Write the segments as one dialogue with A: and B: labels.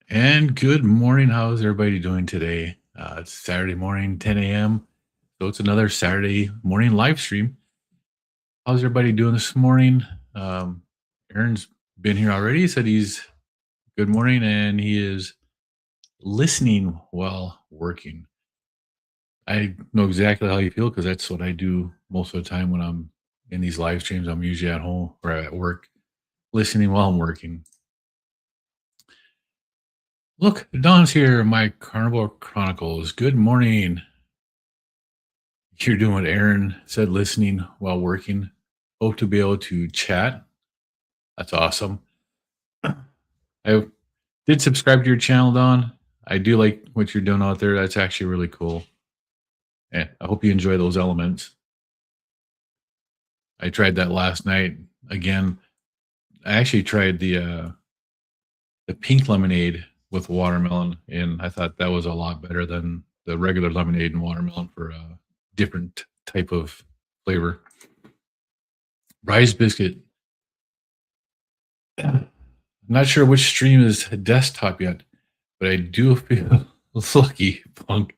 A: And good morning. How's everybody doing today? It's Saturday morning, 10 a.m. So it's another Saturday morning live stream. How's everybody doing this morning? Um, Aaron's been here already. He said he's good morning and he is listening while working. I know exactly how you feel because that's what I do most of the time when I'm in these live streams. I'm usually at home or at work listening while I'm working. Look, Don's here, my Carnivore Chronicles. Good morning. You're doing what Aaron said, listening while working. Hope to be able to chat. That's awesome. I did subscribe to your channel, Don. I do like what you're doing out there. That's actually really cool. And I hope you enjoy those elements. I tried that last night again. I actually tried the pink lemonade with watermelon, and I thought that was a lot better than the regular lemonade and watermelon for a different type of flavor. Rice biscuit. I'm not sure which stream is desktop yet, but I do feel lucky, Punk.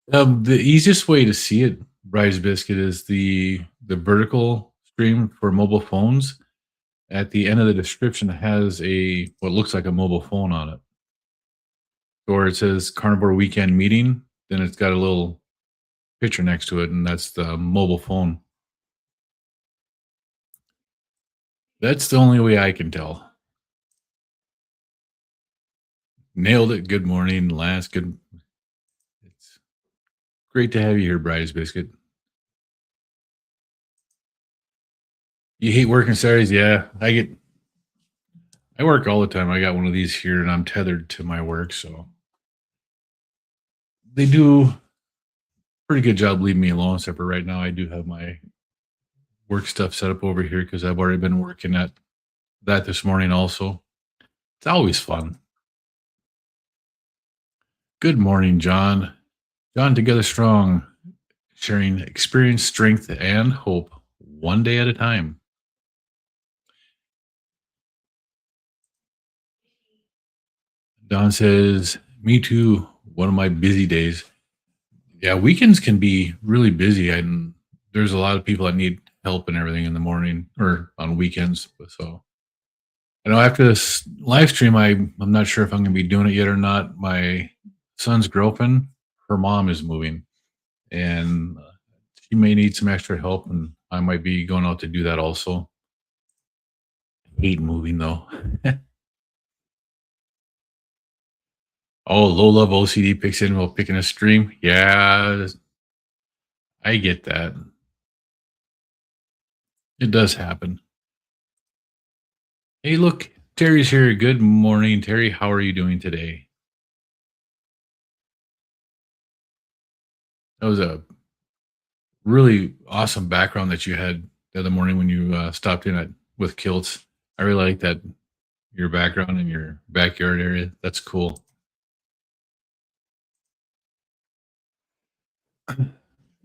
A: The easiest way to see it, Rise Biscuit, is the vertical stream for mobile phones. At the end of the description, it has a what looks like a mobile phone on it, or it says Carnivore Weekend Meeting. Then it's got a little picture next to it, and that's the mobile phone. That's the only way I can tell. Nailed it. Good morning, Lance. Good. It's great to have you here, Bryce Biscuit. You hate working Saturdays? Yeah, I work all the time. I got one of these here and I'm tethered to my work, so they do a pretty good job leaving me alone, except for right now I do have my work stuff set up over here because I've already been working at that this morning also. It's always fun. Good morning, John. John Together Strong, sharing experience, strength, and hope one day at a time. Don says, me too. One of my busy days. Yeah, weekends can be really busy, and there's a lot of people that need help and everything in the morning or on weekends. So I know after this live stream, I'm not sure if I'm going to be doing it yet or not. My son's girlfriend, her mom is moving, and she may need some extra help, and I might be going out to do that also. I hate moving though. Oh, low level OCD picks in while picking a stream. Yeah, I get that. It does happen. Hey, look, Terry's here. Good morning, Terry. How are you doing today? That was a really awesome background that you had the other morning when you stopped in with kilts. I really like that your background in your backyard area. That's cool.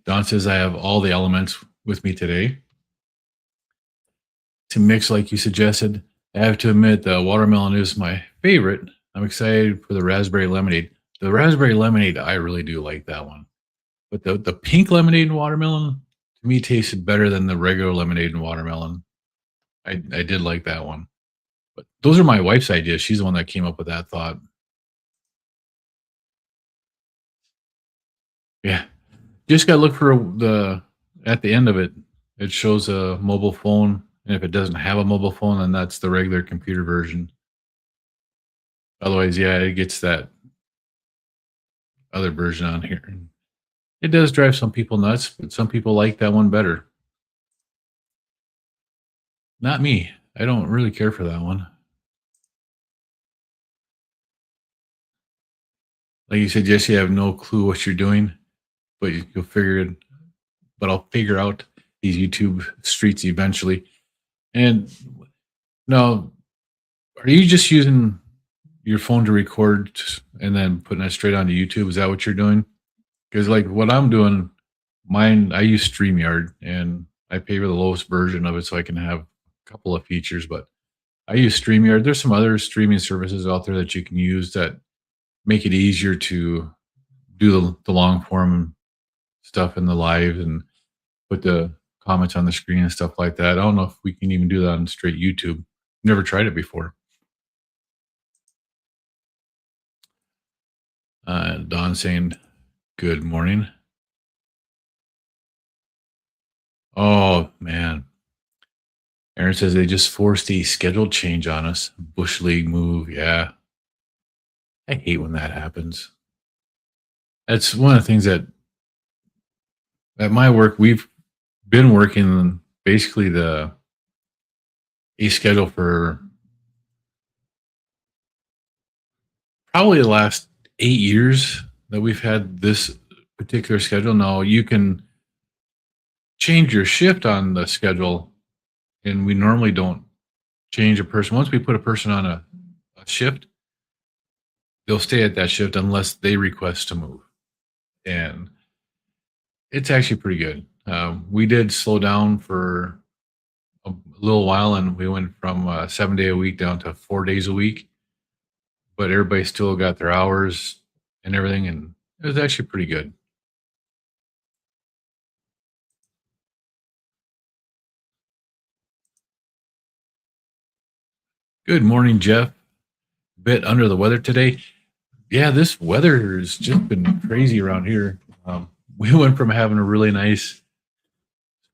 A: Don says I have all the elements with me today to mix like you suggested. I have to admit, the watermelon is my favorite. I'm excited for the raspberry lemonade. The raspberry lemonade, I really do like that one. But the pink lemonade and watermelon to me tasted better than the regular lemonade and watermelon. I did like that one. But those are my wife's ideas. She's the one that came up with that thought. Yeah. Just gotta look for the at the end of it, it shows a mobile phone. And if it doesn't have a mobile phone, then that's the regular computer version. Otherwise, yeah, it gets that other version on here. It does drive some people nuts, but some people like that one better. Not me. I don't really care for that one. Like you said, Jesse, I have no clue what you're doing, but you'll figure it. But I'll figure out these YouTube streets eventually. And now, are you just using your phone to record and then putting it straight onto YouTube? Is that what you're doing? Because like what I'm doing, mine I use StreamYard and I pay for the lowest version of it so I can have a couple of features. But I use StreamYard. There's some other streaming services out there that you can use that make it easier to do the long form stuff in the live and put the comments on the screen and stuff like that. I don't know if we can even do that on straight YouTube. Never tried it before. Don saying good morning. Oh man. Aaron says they just forced a schedule change on us. Bush League move. Yeah. I hate when that happens. That's one of the things that at my work, we've been working basically the a schedule for probably the last 8 years that we've had this particular schedule. Now you can change your shift on the schedule, and we normally don't change a person. Once we put a person on a shift, they'll stay at that shift unless they request to move. And it's actually pretty good. We did slow down for a little while, and we went from 7 day a week down to 4 days a week. But everybody still got their hours and everything, and it was actually pretty good. Good morning, Jeff. Bit under the weather today. Yeah, this weather has just been crazy around here. We went from having a really nice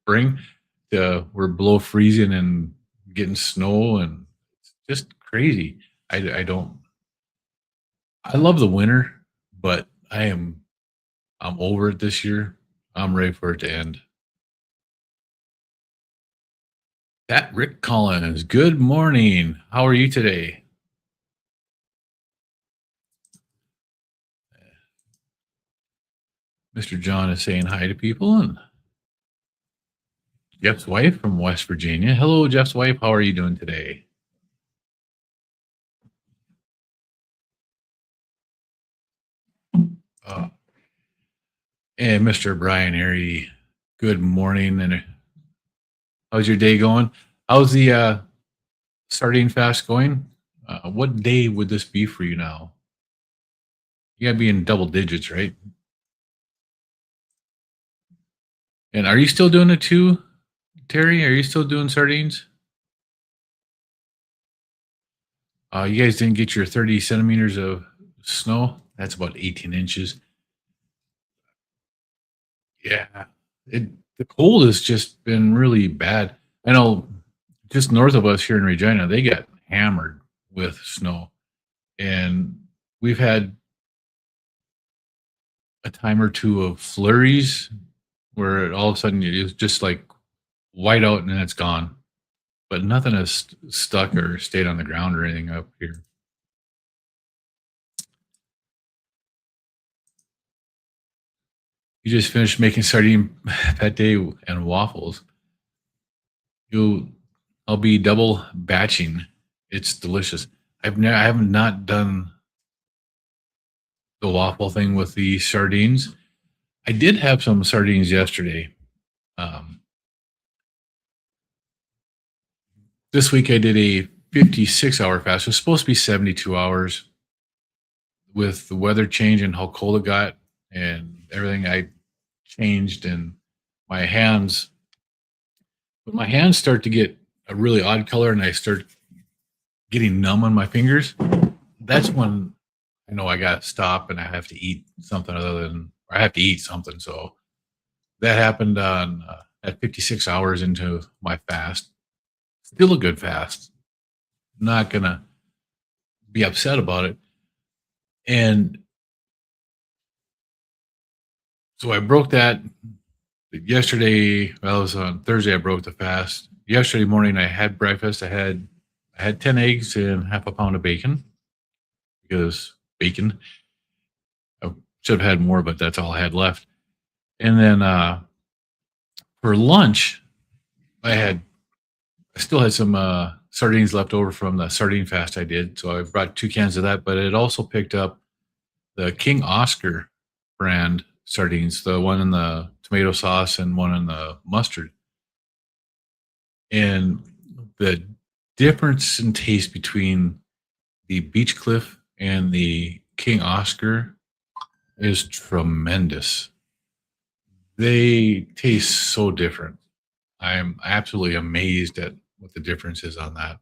A: spring to we're below freezing and getting snow, and it's just crazy. I don't. I love the winter, but I'm over it this year. I'm ready for it to end. That Rick Collins. Good morning. How are you today? Mr. John is saying hi to people, and Jeff's wife from West Virginia. Hello, Jeff's wife. How are you doing today? Uh, and Mr. Brian Airy, good morning. And how's your day going? How's the sardine fast going? What day would this be for you now? You gotta be in double digits, right? And are you still doing it too, Terry? Are you still doing sardines? You guys didn't get your 30 centimeters of snow. That's about 18 inches. Yeah, the cold has just been really bad. I know just north of us here in Regina, they got hammered with snow, and we've had a time or two of flurries where all of a sudden it's just like white out and then it's gone. But nothing has stuck or stayed on the ground or anything up here. You just finished making sardine pate and waffles. You, I'll be double batching. It's delicious. I have not done the waffle thing with the sardines. I did have some sardines yesterday. Um, this week I did a 56-hour fast. It was supposed to be 72 hours. With the weather change and how cold it got and everything, I changed, and my hands, when my hands start to get a really odd color and I start getting numb on my fingers, that's when I know I got to stop and I have to eat something other than, or I have to eat something. So that happened on at 56 hours into my fast. Still a good fast. Not gonna be upset about it. And so I broke that yesterday. Well, it was on Thursday. I broke the fast. Yesterday morning, I had breakfast. I had 10 eggs and half a pound of bacon because bacon. I should have had more, but that's all I had left. And then for lunch, I still had some sardines left over from the sardine fast I did. So I brought 2 cans of that, but it also picked up the King Oscar brand sardines, the one in the tomato sauce and one in the mustard. And the difference in taste between the Beach Cliff and the King Oscar is tremendous. They taste so different. I'm absolutely amazed at what the difference is on that.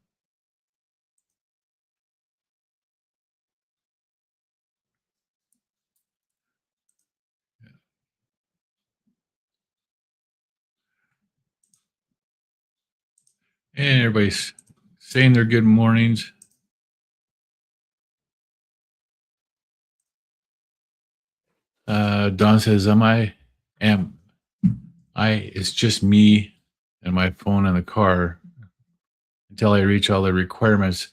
A: And everybody's saying their good mornings. Don says, am it's just me and my phone in the car until I reach all the requirements.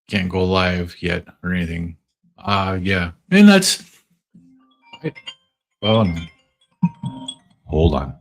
A: Can't go live yet or anything. Yeah. And that's, well, hold on.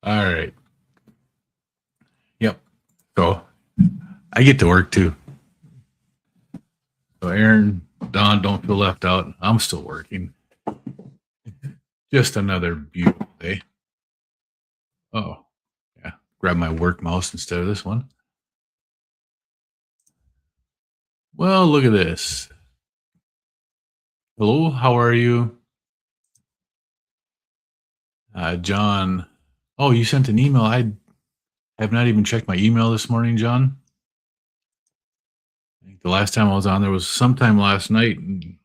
A: All right. Yep. So I get to work too. So Aaron, Don, don't feel left out. I'm still working. Just another beautiful day. Oh, yeah. Grab my work mouse instead of this one. Well, look at this. Hello, how are you? John. Oh, you sent an email. I have not even checked my email this morning, John. I think the last time I was on there was sometime last night. And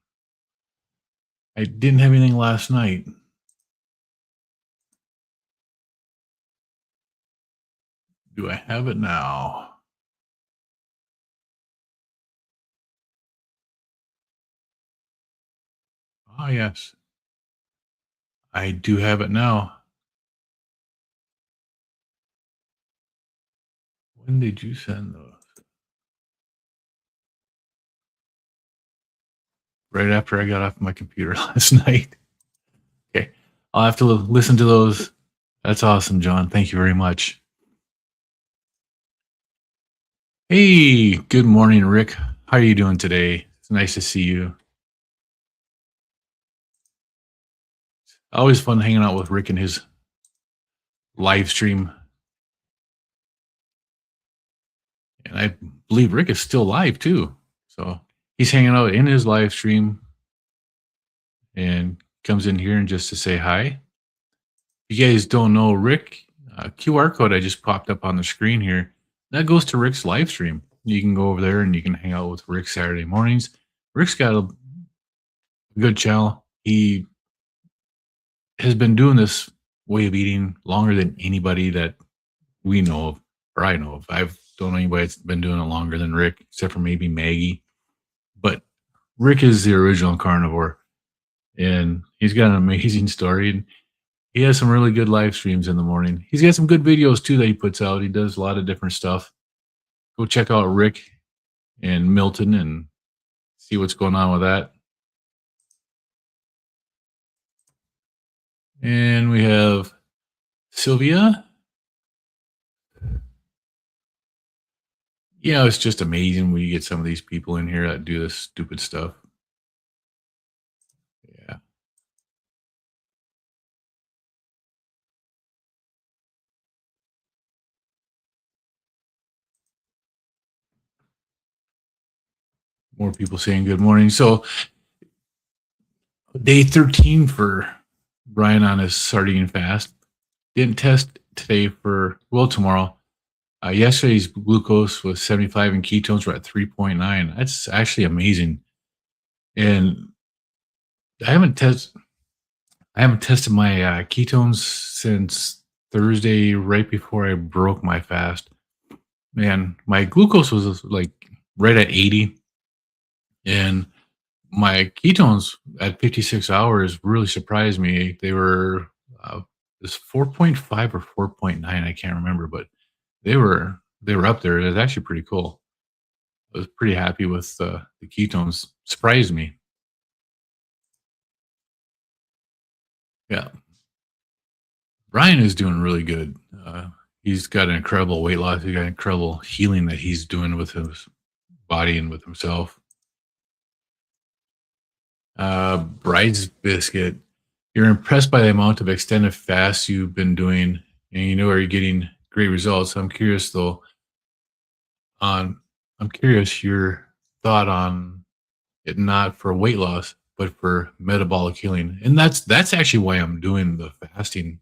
A: I didn't have anything last night. Do I have it now? Oh, yes. I do have it now. When did you send those? Right after I got off my computer last night. Okay. I'll have to listen to those. That's awesome, John. Thank you very much. Hey, good morning, Rick. How are you doing today? It's nice to see you. Always fun hanging out with Rick and his live stream. And I believe Rick is still live too. So he's hanging out in his live stream and comes in here and just to say hi. If you guys don't know Rick, QR code I just popped up on the screen here. That goes to Rick's live stream. You can go over there and you can hang out with Rick Saturday mornings. Rick's got a good channel. He has been doing this way of eating longer than anybody that we know of, or I know of. I don't know anybody that's been doing it longer than Rick, except for maybe Maggie. But Rick is the original carnivore, and he's got an amazing story. And he has some really good live streams in the morning. He's got some good videos too that he puts out. He does a lot of different stuff. Go check out Rick and Milton and see what's going on with that. And we have Sylvia. Yeah, it's just amazing when you get some of these people in here that do this stupid stuff. Yeah. More people saying good morning. So day 13 for Brian on his sardine fast. Didn't test today for, well, tomorrow. Yesterday's glucose was 75 and ketones were at 3.9. That's actually amazing. And I haven't tested I haven't tested my ketones since Thursday, right before I broke my fast. Man, my glucose was like right at 80, and my ketones at 56 hours really surprised me. They were this 4.5 or 4.9, I can't remember, but they were up there. It was actually pretty cool. I was pretty happy with the ketones. Surprised me. Yeah, Ryan is doing really good. He's got an incredible weight loss. He's got incredible healing that he's doing with his body and with himself. Bride's biscuit. You're impressed by the amount of extended fasts you've been doing, and you know you're getting great results. I'm curious though on I'm curious your thought on it, not for weight loss, but for metabolic healing. And that's actually why I'm doing the fasting.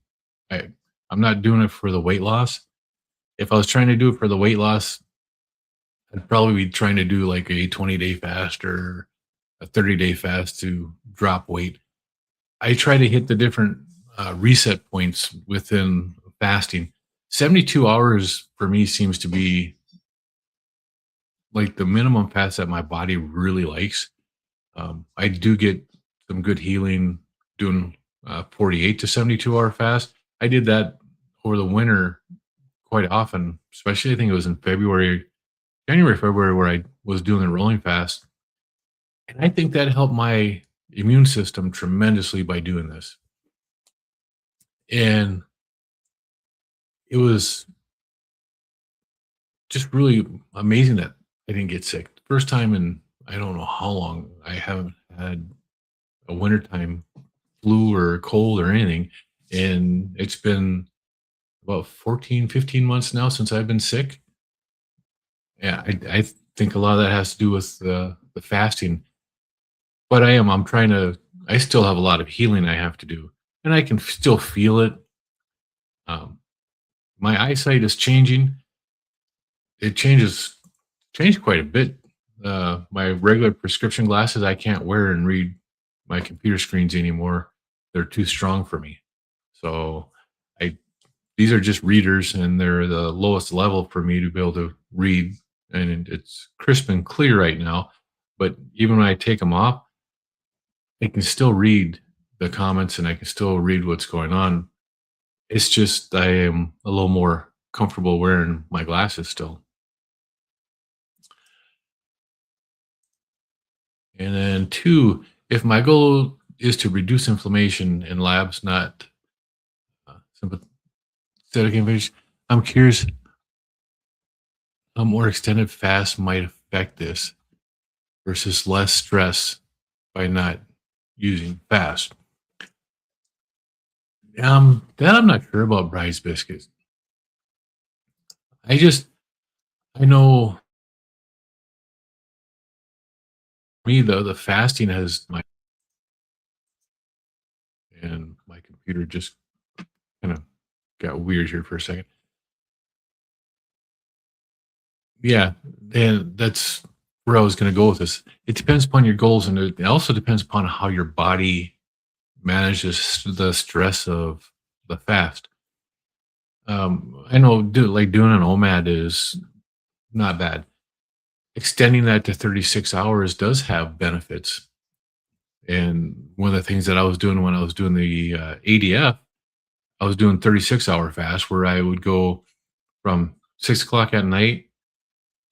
A: I I'm not doing it for the weight loss. If I was trying to do it for the weight loss, I'd probably be trying to do like a 20-day fast or a 30-day fast to drop weight. I try to hit the different reset points within fasting. 72 hours for me seems to be like the minimum fast that my body really likes. I do get some good healing doing 48 to 72-hour fast. I did that over the winter quite often, especially I think it was in January, February, where I was doing the rolling fast. And I think that helped my immune system tremendously by doing this. And it was just really amazing that I didn't get sick. First time in I don't know how long I haven't had a wintertime flu or cold or anything. And it's been about 14, 15 months now since I've been sick. Yeah, I think a lot of that has to do with the fasting. But I'm trying to, I still have a lot of healing I have to do. And I can still feel it. Um, my eyesight is changing. It changed quite a bit. My regular prescription glasses I can't wear and read my computer screens anymore. They're too strong for me. So I these are just readers, and they're the lowest level for me to be able to read, and it's crisp and clear right now. But even when I take them off, I can still read the comments and I can still read what's going on. It's just I am a little more comfortable wearing my glasses still. And then two, if my goal is to reduce inflammation in labs, not sympathetic inflammation, I'm curious how more extended fast might affect this versus less stress by not using fast. That I'm not sure about Bryce biscuits. I just I know me though the fasting has my and my computer just kind of got weird here for a second. Yeah, and that's where I was going to go with this. It depends upon your goals, and it also depends upon how your body manages the stress of the fast. I know, doing an OMAD is not bad. Extending that to 36 hours does have benefits. And one of the things that I was doing when I was doing the ADF, I was doing 36-hour fast where I would go from 6 o'clock at night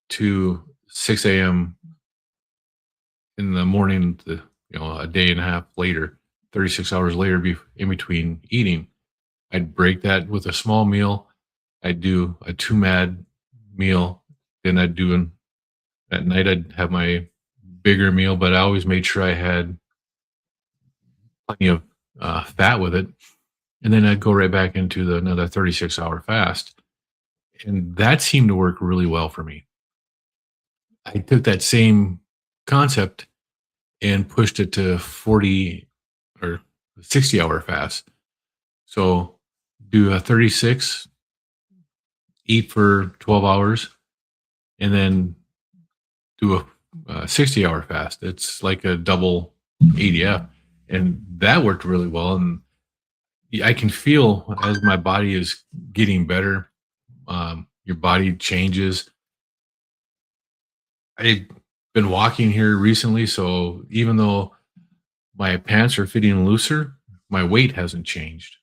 A: to 6 a.m. in the morning, a day and a half later, 36 hours later, in between eating. I'd break that with a small meal. I'd do a two mad meal. Then at night, I'd have my bigger meal, but I always made sure I had plenty of fat with it. And then I'd go right back into another 36-hour fast. And that seemed to work really well for me. I took that same concept and pushed it to 40 or 60-hour fast. So do a 36, eat for 12 hours, and then do a 60-hour fast. It's like a double ADF. And that worked really well. And I can feel as my body is getting better, your body changes. I've been walking here recently, so even though my pants are fitting looser, my weight hasn't changed.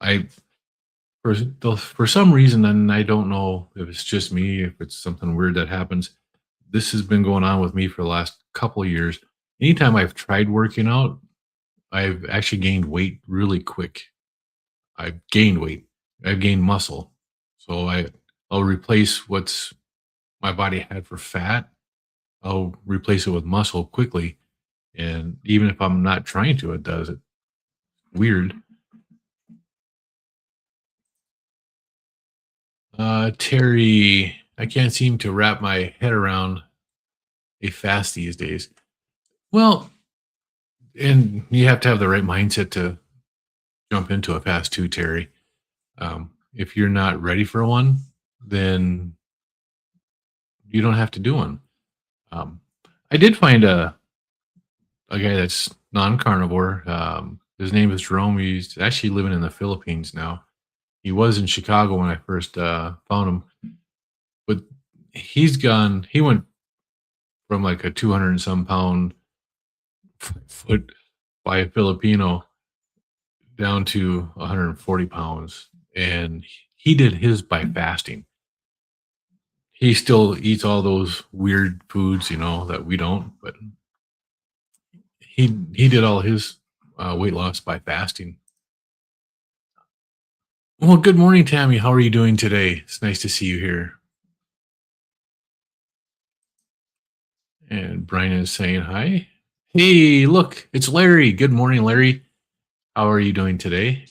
A: I for some reason, and I don't know if it's just me, if it's something weird that happens. This has been going on with me for the last couple of years. Anytime I've tried working out, I've actually gained weight really quick. I've gained weight. I've gained muscle. So I'll replace what's my body had for fat. I'll replace it with muscle quickly. And even if I'm not trying to, it does it. Weird. Terry, I can't seem to wrap my head around a fast these days. Well, and you have to have the right mindset to jump into a fast too, Terry. If you're not ready for one, then you don't have to do one. Um, I did find a guy that's non-carnivore. His name is Jerome. He's actually living in the Philippines now. He was in Chicago when I first found him, but he's gone. He went from like a 200 and some pound foot by a Filipino down to 140 pounds, and he did his by fasting. He still eats all those weird foods, that we don't, but he did all his weight loss by fasting. Well, good morning, Tammy. How are you doing today? It's nice to see you here. And Brian is saying hi. Hey, look, it's Larry. Good morning, Larry. How are you doing today?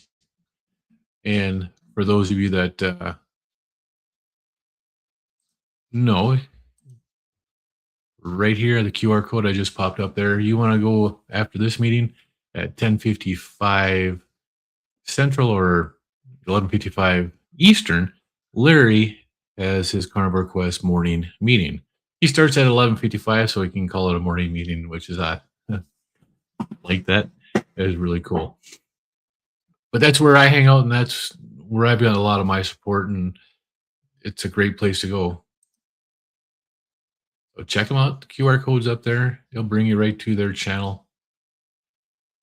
A: And for those of you that know, right here, the QR code I just popped up there, you want to go after this meeting at 10:55 Central or 11:55 Eastern. Larry has his Carnivore Quest morning meeting. He starts at 11:55, so he can call it a morning meeting, which is like that. That is really cool. But that's where I hang out, and that's where I've got a lot of my support, and it's a great place to go. So check them out. The QR code's up there. It'll bring you right to their channel.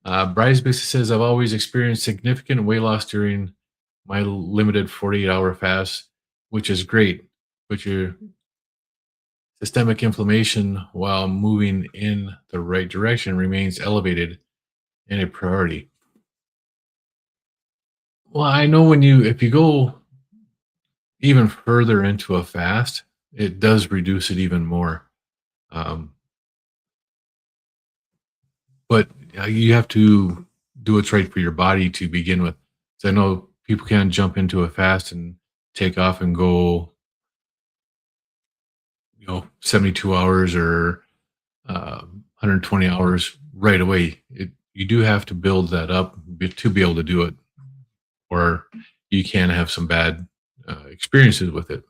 A: Bryce basically says, I've always experienced significant weight loss during my limited 48-hour fast, which is great. But your systemic inflammation while moving in the right direction remains elevated and a priority. Well, I know if you go even further into a fast, it does reduce it even more. Um, but you have to do what's right for your body to begin with. So I know people can't jump into a fast and take off and go, 72 hours or 120 hours right away. You do have to build that up to be able to do it, or you can have some bad experiences with it.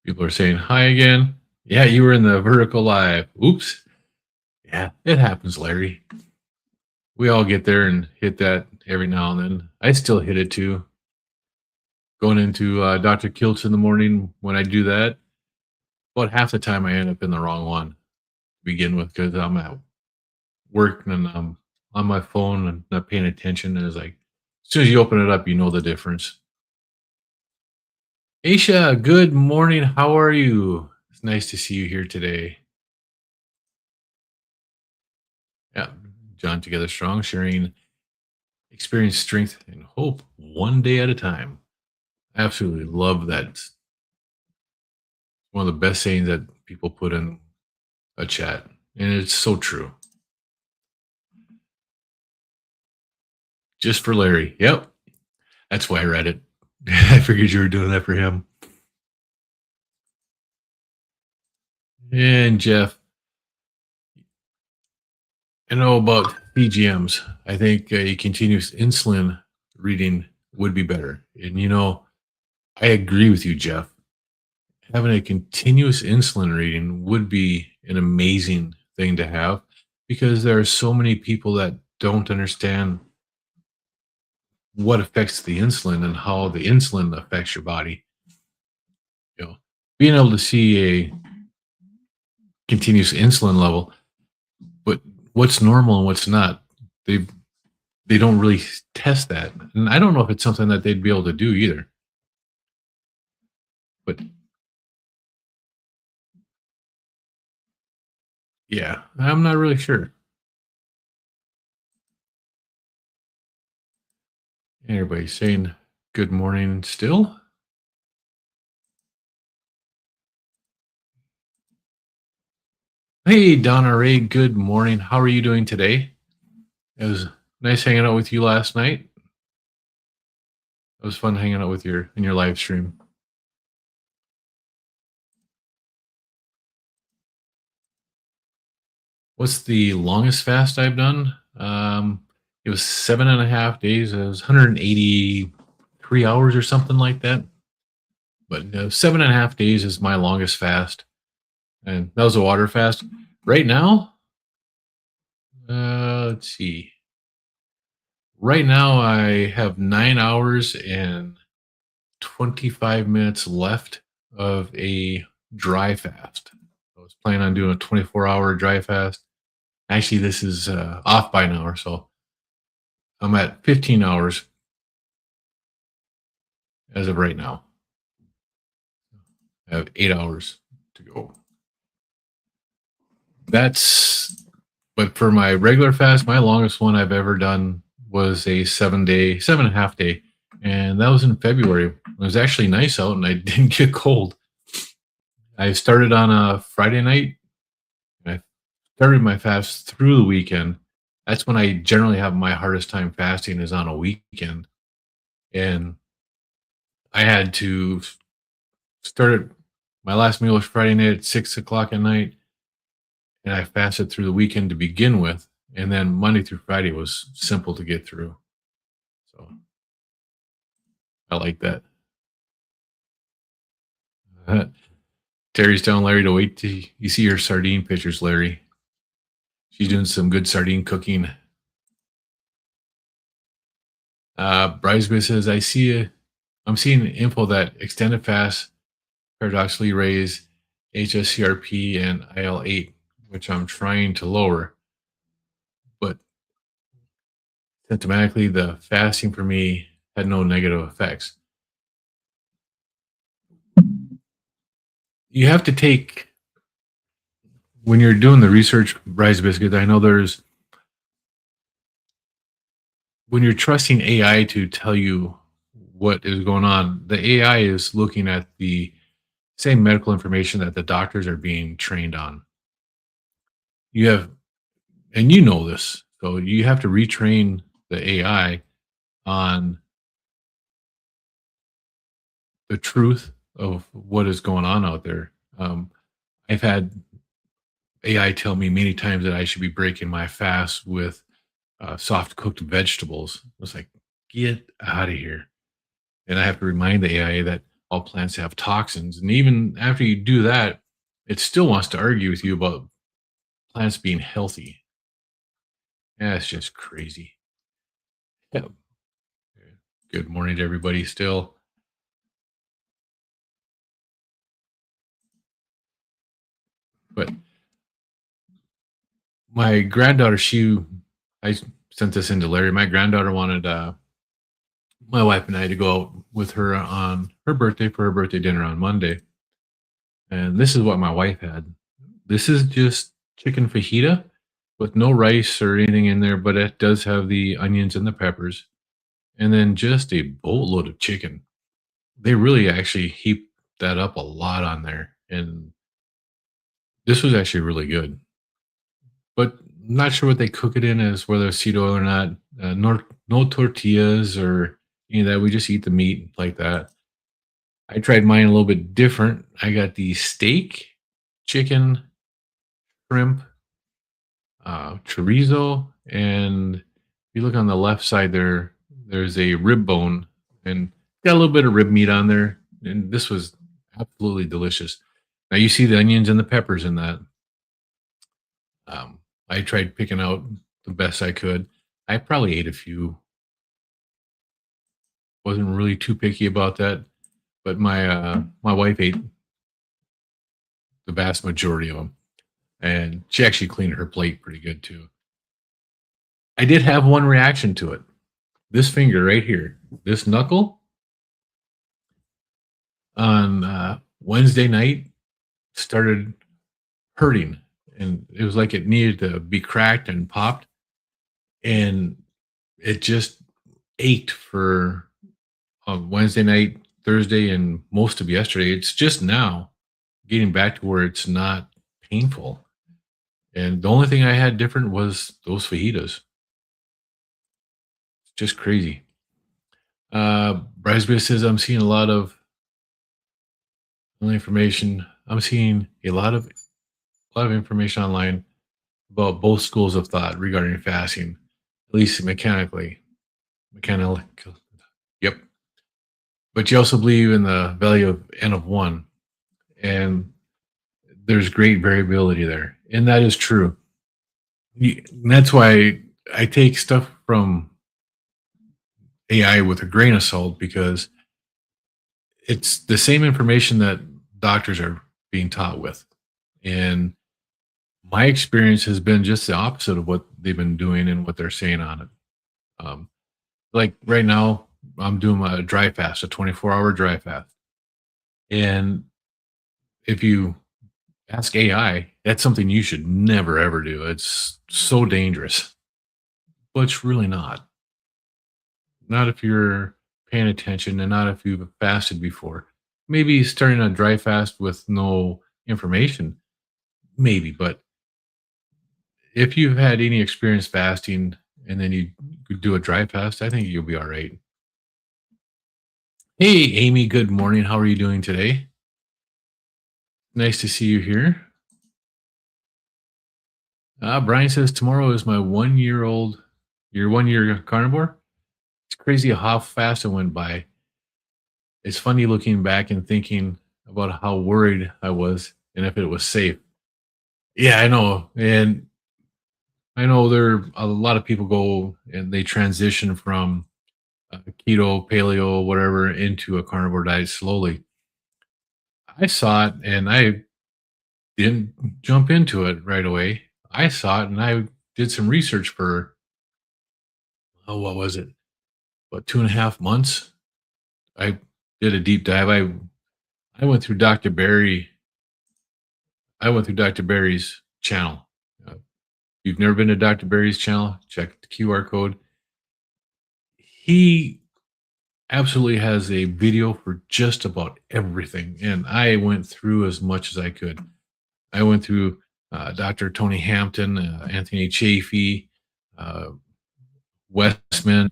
A: People are saying hi again. Yeah, you were in the vertical live. Oops. Yeah, it happens, Larry. We all get there and hit that every now and then. I still hit it too. Going into Dr. Kiltz in the morning, when I do that, about half the time I end up in the wrong one to begin with, because I'm at work and I'm on my phone and not paying attention. And it's like, as soon as you open it up, you know the difference. Aisha, good morning. How are you? It's nice to see you here today. Yeah, John Together Strong, sharing experience, strength, and hope one day at a time. Absolutely love that. It's one of the best sayings that people put in a chat, and it's so true. Just for Larry. Yep, that's why I read it. I figured you were doing that for him. And Jeff, I know about BGMs. I think a continuous insulin reading would be better. And I agree with you, Jeff. Having a continuous insulin reading would be an amazing thing to have because there are so many people that don't understand what affects the insulin and how the insulin affects your body. You know, being able to see a continuous insulin level, but what's normal and what's not, they they don't really test that, and I don't know if it's something that they'd be able to do either. But yeah, I'm not really sure. Everybody's saying good morning still. Hey, Donna Ray, good morning. How are you doing today? It was nice hanging out with you last night. It was fun hanging out with your in your live stream. What's the longest fast I've done? It was 7.5 days. It was 183 hours or something like that. But 7.5 days is my longest fast, and that was a water fast. Right now, let's see. Right now, I have 9 hours and 25 minutes left of a dry fast. I was planning on doing a 24-hour dry fast. Actually, this is off by an hour, so I'm at 15 hours as of right now. I have 8 hours to go. That's, but for my regular fast, my longest one I've ever done was a 7 day, 7.5 day. And that was in February. It was actually nice out and I didn't get cold. I started on a Friday night and I started my fast through the weekend. That's when I generally have my hardest time fasting is on a weekend. And I had to start it. My last meal was Friday night at 6 o'clock at night. And I fasted through the weekend to begin with. And then Monday through Friday was simple to get through. So I like that. Terry's telling Larry to wait till you see her sardine pictures, Larry. She's doing some good sardine cooking. Bridesmaid says, I'm seeing info that extended fast paradoxically raise HSCRP and IL-8, which I'm trying to lower. But symptomatically, the fasting for me had no negative effects. You have to take, when you're doing the research, Rise Biscuit, I know when you're trusting AI to tell you what is going on, the AI is looking at the same medical information that the doctors are being trained on. You have, and you know this, so you have to retrain the AI on the truth of what is going on out there. I've had AI tell me many times that I should be breaking my fast with soft cooked vegetables. I was like, get out of here. And I have to remind the AI that all plants have toxins. And even after you do that, it still wants to argue with you about plants being healthy. Yeah, it's just crazy. Yeah. Good morning to everybody still. But my granddaughter, I sent this into Larry. My granddaughter wanted my wife and I to go out with her on her birthday for her birthday dinner on Monday. And this is what my wife had. This is just chicken fajita with no rice or anything in there, but it does have the onions and the peppers. And then just a boatload of chicken. They really actually heaped that up a lot on there. And this was actually really good. But not sure what they cook it in as whether it's seed oil or not. No tortillas or any of that. We just eat the meat like that. I tried mine a little bit different. I got the steak, chicken, shrimp, chorizo, and if you look on the left side there, there's a rib bone and got a little bit of rib meat on there. And this was absolutely delicious. Now you see the onions and the peppers in that. Um, I tried picking out the best I could. I probably ate a few. Wasn't really too picky about that, but my wife ate the vast majority of them, and she actually cleaned her plate pretty good too. I did have one reaction to it. This finger right here, this knuckle on Wednesday night started hurting, and it was like it needed to be cracked and popped, and it just ached for Wednesday night, Thursday, and most of yesterday. It's just now getting back to where it's not painful. And the only thing I had different was those fajitas. Just crazy. Brisbane says I'm seeing information. I'm seeing a lot of information online about both schools of thought regarding fasting, at least mechanically. Mechanical. Yep. But you also believe in the value of n of one, and there's great variability there, and that is true. And that's why I take stuff from AI with a grain of salt because it's the same information that doctors are being taught with. And my experience has been just the opposite of what they've been doing and what they're saying on it. Um, like right now, I'm doing a dry fast, a 24-hour dry fast. And if you ask AI, that's something you should never ever do. It's so dangerous, but it's really not. Not if you're paying attention and not if you've fasted before. Maybe starting a dry fast with no information, maybe, but if you've had any experience fasting and then you could do a dry fast, I think you'll be all right. Hey, Amy, good morning. How are you doing today? Nice to see you here. Brian says tomorrow is my 1 year old, your 1 year carnivore. It's crazy how fast it went by. It's funny looking back and thinking about how worried I was and if it was safe. Yeah, I know. And I know there a lot of people go and they transition from keto, paleo, whatever, into a carnivore diet slowly. I saw it and I didn't jump into it right away. I saw it and I did some research for, oh, what was it? About 2.5 months. I did a deep dive. I went through Dr. Barry. I went through Dr. Barry's channel. Uh, if you've never been to Dr. Barry's channel, check the QR code. He absolutely has a video for just about everything. And I went through as much as I could. I went through Dr. Tony Hampton, Anthony Chafee, uh, Westman,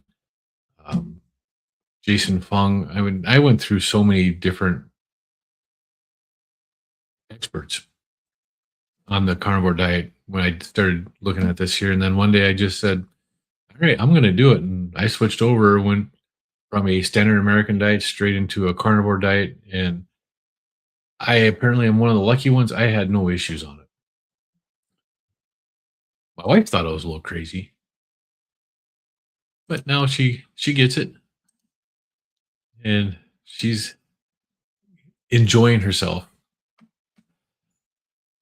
A: um, Jason Fung. I went through so many different experts on the carnivore diet when I started looking at this here. And then one day I just said, all right, I'm going to do it. And I switched over, went from a standard American diet straight into a carnivore diet. And I apparently am one of the lucky ones. I had no issues on it. My wife thought I was a little crazy, but now she gets it and she's enjoying herself.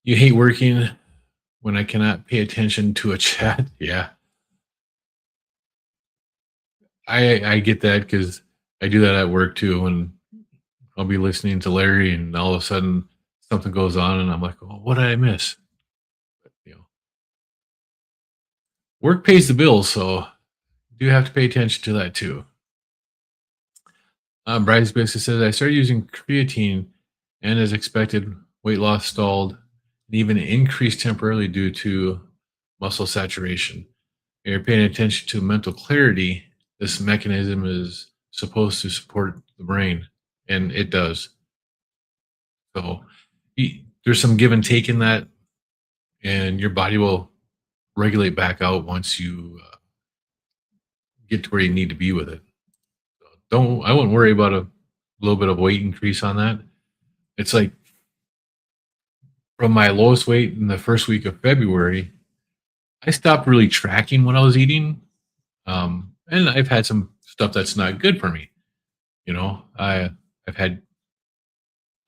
A: You hate working when I cannot pay attention to a chat. Yeah, I get that because I do that at work too. When I'll be listening to Larry, and all of a sudden something goes on, and I'm like, "Oh, what did I miss?" But, work pays the bills, so do have to pay attention to that too. Bryce basically says I started using creatine, and as expected, weight loss stalled, and even increased temporarily due to muscle saturation. You're paying attention to mental clarity. This mechanism is supposed to support the brain, and it does. So, there's some give and take in that, and your body will regulate back out once you get to where you need to be with it. Don't I wouldn't worry about a little bit of weight increase on that. It's like from my lowest weight in the first week of February, I stopped really tracking what I was eating. And I've had some stuff that's not good for me. I've had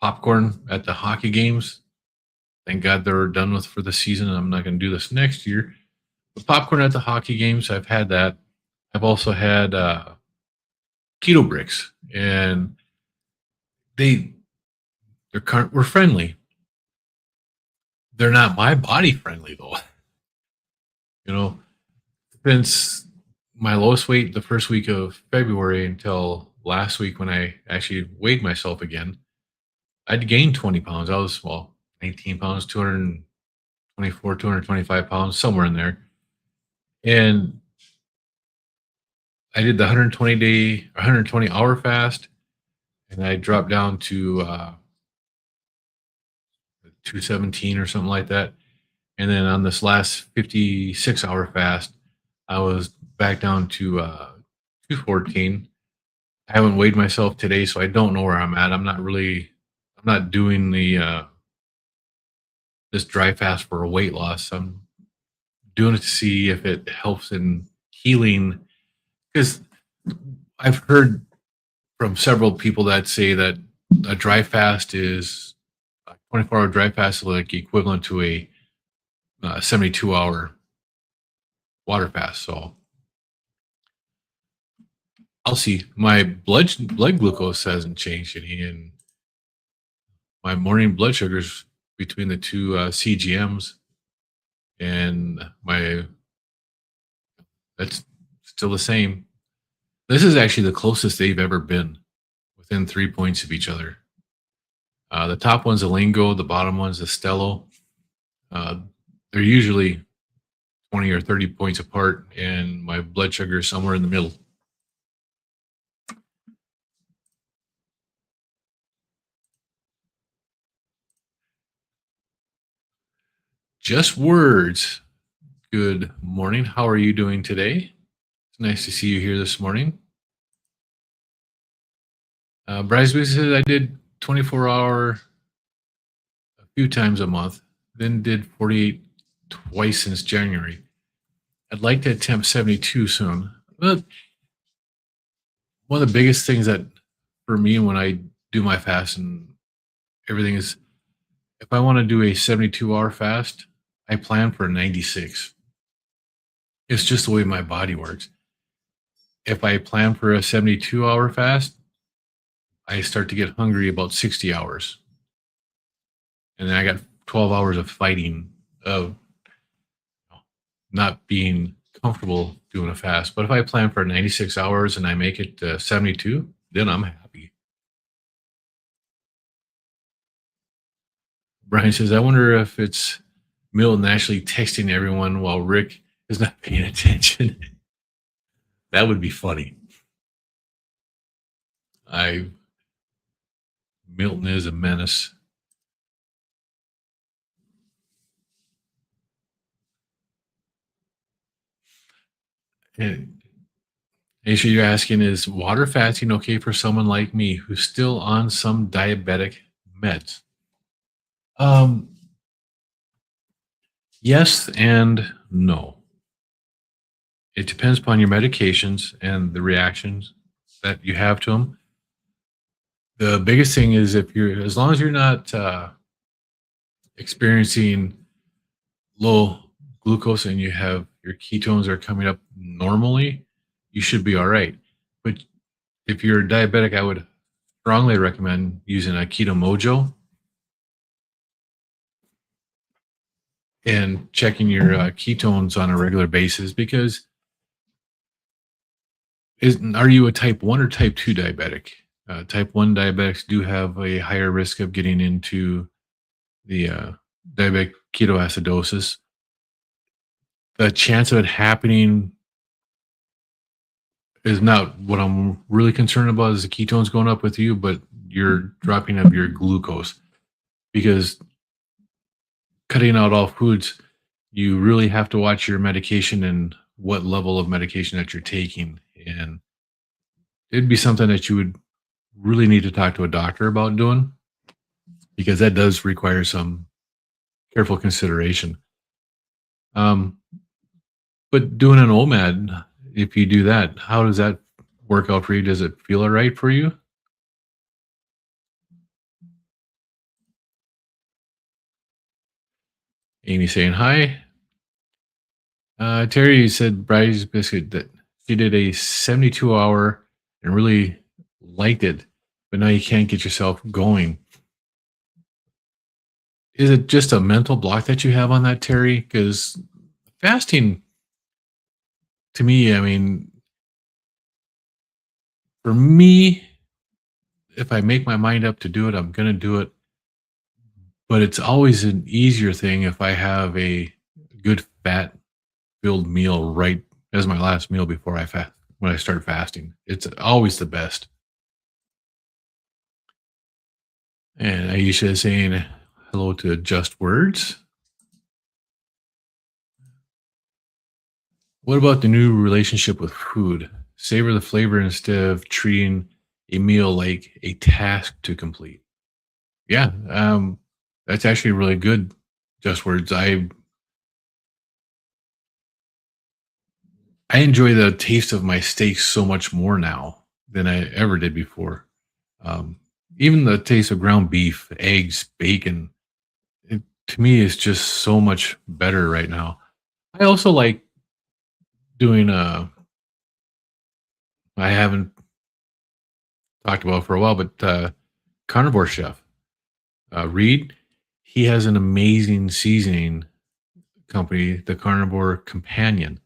A: popcorn at the hockey games. Thank God they're done with for the season. I'm not going to do this next year. But popcorn at the hockey games, I've had that. I've also had keto bricks, and they we're friendly. They're not my body friendly though. You know, since my lowest weight the first week of February until last week when I actually weighed myself again, I'd gained 20 pounds. I was, 19 pounds, 224, 225 pounds, somewhere in there. And I did the 120 hour fast, and I dropped down to 217 or something like that. And then on this last 56-hour fast, I was back down to 214. I haven't weighed myself today, so I don't know where I'm at. I'm not doing the this dry fast for a weight loss. I'm doing it to see if it helps in healing, because I've heard from several people that say that a dry fast is a 24-hour dry fast is like equivalent to a 72-hour water fast. So I'll see. My blood glucose hasn't changed any, and my morning blood sugars between the two CGMs and my that's still the same. This is actually the closest they've ever been, within 3 points of each other. The top one's a Lingo, the bottom one's a Stello. They're usually 20 or 30 points apart, and my blood sugar is somewhere in the middle. Just words. Good morning. How are you doing today? It's nice to see you here this morning. Bryce says I did 24-hour a few times a month, then did 48 twice since January. I'd like to attempt 72 soon. But one of the biggest things that for me when I do my fast and everything is, if I want to do a 72-hour fast, I plan for 96. It's just the way my body works. If I plan for a 72-hour fast, I start to get hungry about 60 hours. And then I got 12 hours of fighting, of not being comfortable doing a fast. But if I plan for 96 hours and I make it 72, then I'm happy. Brian says, I wonder if it's Milton actually texting everyone while Rick is not paying attention. That would be funny. Milton is a menace. And Aisha, you're asking, is water fasting okay for someone like me who's still on some diabetic meds? Yes and no. It depends upon your medications and the reactions that you have to them. The biggest thing is, as long as you're not experiencing low glucose and you have your ketones are coming up normally, you should be all right. But if you're diabetic, I would strongly recommend using a Keto Mojo and checking your ketones on a regular basis, because are you a type 1 or type 2 diabetic? Type 1 diabetics do have a higher risk of getting into the diabetic ketoacidosis. The chance of it happening is not what I'm really concerned about, is the ketones going up with you, but you're dropping of your glucose. Because cutting out all foods, you really have to watch your medication and what level of medication that you're taking. And it'd be something that you would really need to talk to a doctor about doing because that does require some careful consideration. Um, but doing an OMAD, if you do that, how does that work out for you? Does it feel all right for you? Amy saying hi. Terry said Bridie's Biscuit that she did a 72-hour and really liked it, but now you can't get yourself going. Is it just a mental block that you have on that, Terry? Because fasting, to me, I mean, for me, if I make my mind up to do it, I'm going to do it. But it's always an easier thing if I have a good fat filled meal right as my last meal before I fast when I start fasting. It's always the best. And Aisha is saying hello to Just Words. What about the new relationship with food? Savor the flavor instead of treating a meal like a task to complete. Yeah, that's actually really good. Just Words. I enjoy the taste of my steak so much more now than I ever did before. Um, Even the taste of ground beef, eggs, bacon, it, to me is just so much better right now. I also like doing I haven't talked about for a while, but Carnivore Chef Reed, he has an amazing seasoning company, the Carnivore Companion.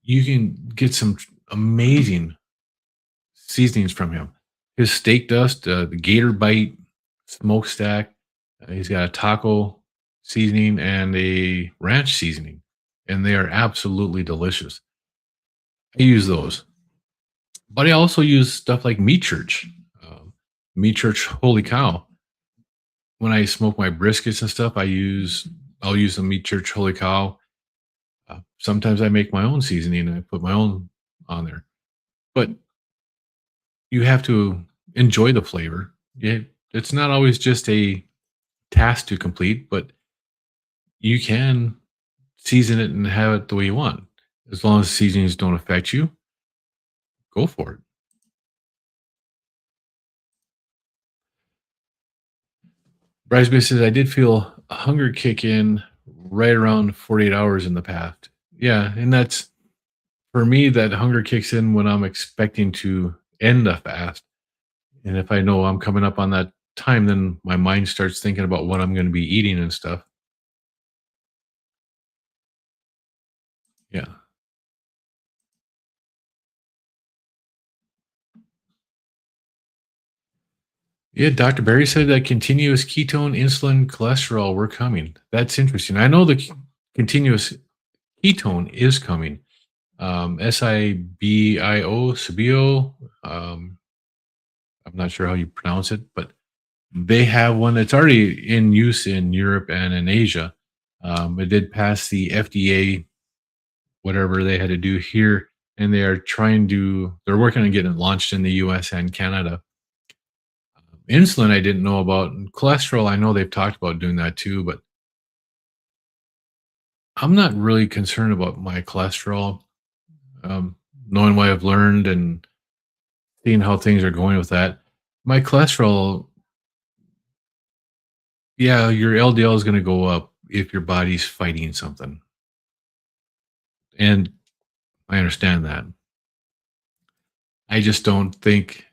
A: You can get some amazing seasonings from him. His steak dust, the Gator Bite smokestack. He's got a taco seasoning and a ranch seasoning, and they are absolutely delicious. I use those, but I also use stuff like Meat Church. Meat Church, holy cow! When I smoke my briskets and stuff, I'll use the Meat Church, holy cow. Sometimes I make my own seasoning and I put my own on there, but you have to enjoy the flavor. It's not always just a task to complete, but you can season it and have it the way you want. As long as seasonings don't affect you, go for it. Bridesmaid says, I did feel a hunger kick in right around 48 hours in the past. Yeah. And that's for me, that hunger kicks in when I'm expecting to end a fast. And if I know I'm coming up on that time, then my mind starts thinking about what I'm going to be eating and stuff. Yeah. Yeah, Dr. Barry said that continuous ketone, insulin, cholesterol were coming. That's interesting. I know the continuous ketone is coming. SIBIO, Sabio. I'm not sure how you pronounce it, but they have one that's already in use in Europe and in Asia. It did pass the FDA, whatever they had to do here, and they're working on getting it launched in the US and Canada. Insulin, I didn't know about. And cholesterol, I know they've talked about doing that too, but I'm not really concerned about my cholesterol. Um, Knowing what I've learned and seeing how things are going with that, my cholesterol, yeah, your LDL is going to go up if your body's fighting something. And I understand that. I just don't think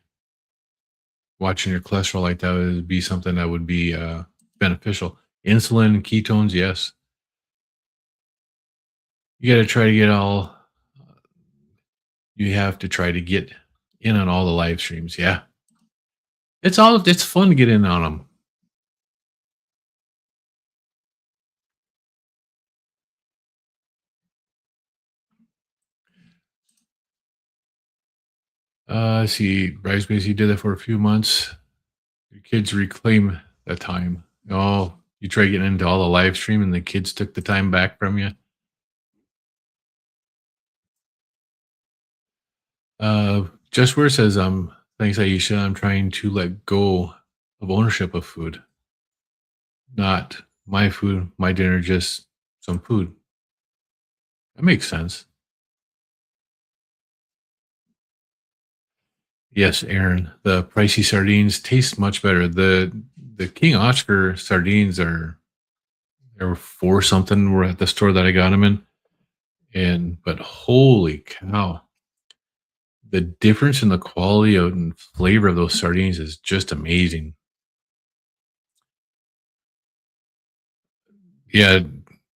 A: watching your cholesterol like that would be something that would be beneficial. Insulin, ketones, yes. You got to try to get all, you have to try to get in on all the live streams. Yeah. It's fun to get in on them. See, Bridesmaids, you did that for a few months. Your kids reclaim that time. Oh, You try getting into all the live stream and the kids took the time back from you. Just where it says, thanks, Aisha. I'm trying to let go of ownership of food, not my food, my dinner, just some food. That makes sense. Yes, Aaron. The pricey sardines taste much better. The King Oscar sardines are they were four something. We're at the store that I got them in, and but holy cow, the difference in the quality of and flavor of those sardines is just amazing. Yeah,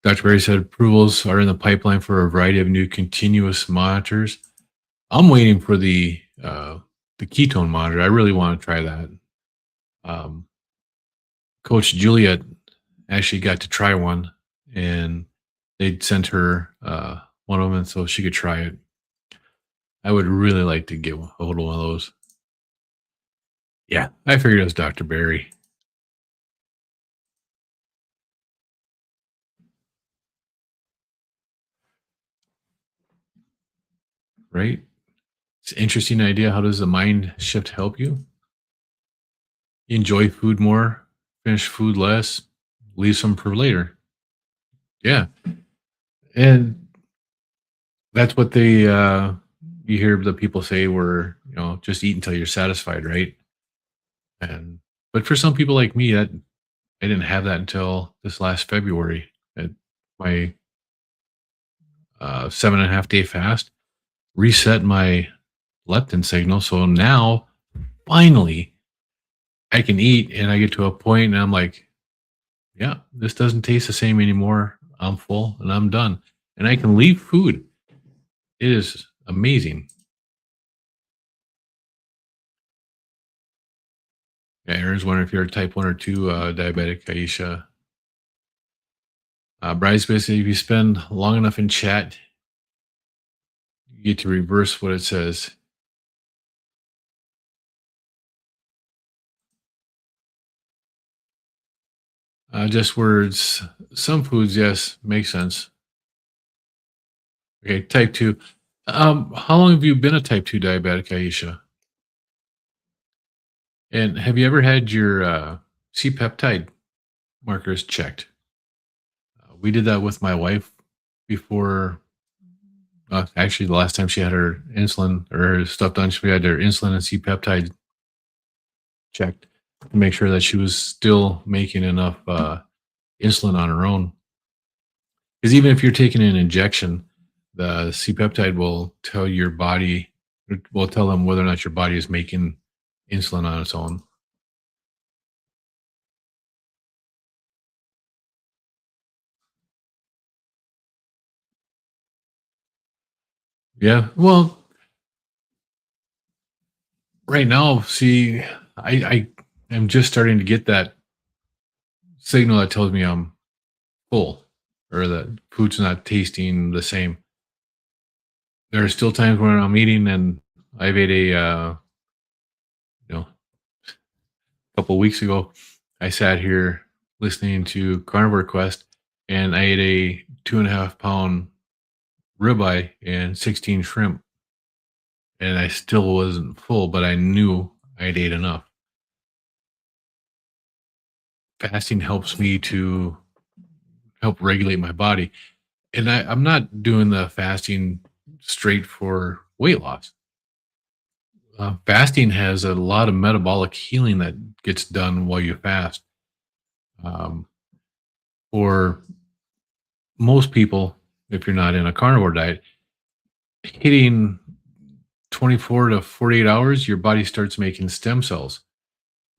A: Dr. Berry said approvals are in the pipeline for a variety of new continuous monitors. I'm waiting for the ketone monitor. I really want to try that. Um, Coach Juliet actually got to try one, and they'd sent her one of them, and so she could try it. I would really like to get a hold of one of those. Yeah, I figured it was Dr. Berry, right? It's an interesting idea. How does the mind shift help you? You enjoy food more, finish food less, leave some for later. Yeah, and that's what they you hear the people say where just eat until you're satisfied, right? And but for some people like me, that I didn't have that until this last February at my 7.5 day fast reset my leptin signal. So now finally I can eat and I get to a point and I'm like, yeah, this doesn't taste the same anymore. I'm full and I'm done. And I can leave food. It is amazing. Yeah, Aaron's wondering if you're a type 1 or 2 diabetic, Aisha. Bryce, basically, if you spend long enough in chat, you get to reverse what it says. Just words. Some foods, yes, makes sense. Okay, type 2. How long have you been a type 2 diabetic, Aisha? And have you ever had your C-peptide markers checked? We did that with my wife before. Actually, the last time she had her insulin or her stuff done, she had her insulin and C-peptide checked to make sure that she was still making enough insulin on her own. Because even if you're taking an injection, the C-peptide will tell your body, will tell them whether or not your body is making insulin on its own. Yeah. Well, right now, see, I am just starting to get that signal that tells me I'm full or that food's not tasting the same. There are still times when I'm eating and I've ate a couple weeks ago, I sat here listening to Carnivore Quest and I ate a 2.5 pound ribeye and 16 shrimp. And I still wasn't full, but I knew I'd ate enough. Fasting helps me to help regulate my body. And I'm not doing the fasting straight for weight loss. Fasting has a lot of metabolic healing that gets done while you fast. Um, for most people, if you're not in a carnivore diet, hitting 24 to 48 hours, your body starts making stem cells.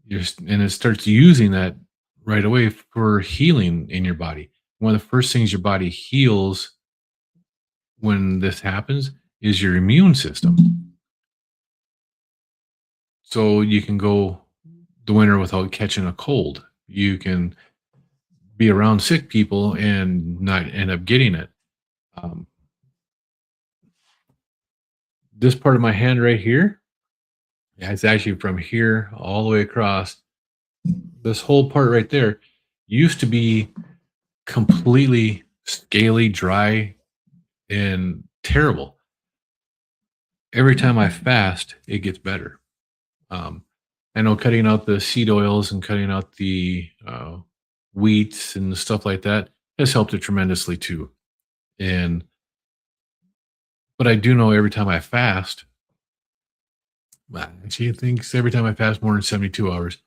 A: And it starts using that right away for healing in your body. One of the first things your body heals when this happens is your immune system. So you can go the winter without catching a cold. You can be around sick people and not end up getting it. Um, this part of my hand right here, yeah, it's actually from here all the way across. This whole part right there used to be completely scaly, dry, and terrible. Every time I fast, it gets better. Um, I know cutting out the seed oils and cutting out the wheats and stuff like that has helped it tremendously too. And but I do know every time I fast, well, she thinks every time I fast more than 72 hours,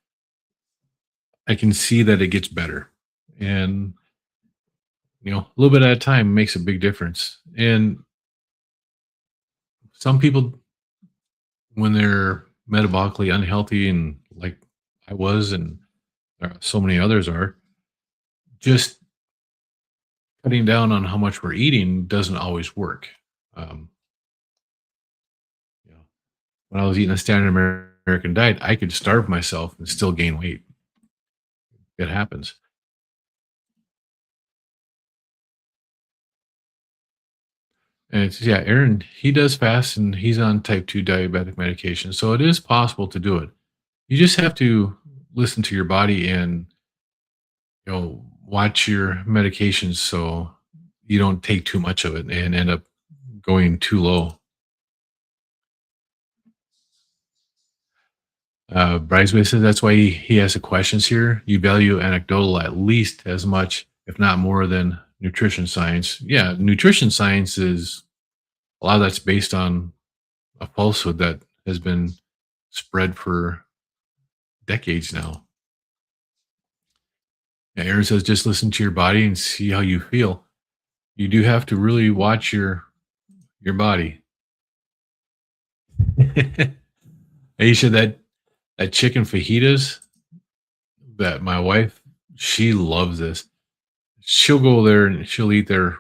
A: I can see that it gets better. And a little bit at a time makes a big difference. And some people, when they're metabolically unhealthy, and like I was, and so many others are, just cutting down on how much we're eating doesn't always work. Um, you know, when I was eating a standard American diet, I could starve myself and still gain weight. It happens. And it's, yeah, Aaron, he does fast and he's on type 2 diabetic medication. So it is possible to do it. You just have to listen to your body and, watch your medications so you don't take too much of it and end up going too low. Bridesmaid says that's why he has the questions here. You value anecdotal at least as much, if not more, than nutrition science. Yeah, nutrition science is a lot of that's based on a falsehood that has been spread for decades now. Yeah, Aaron says just listen to your body and see how you feel. You do have to really watch your body. Aisha, that chicken fajitas that my wife, she loves this. She'll go there and she'll eat there,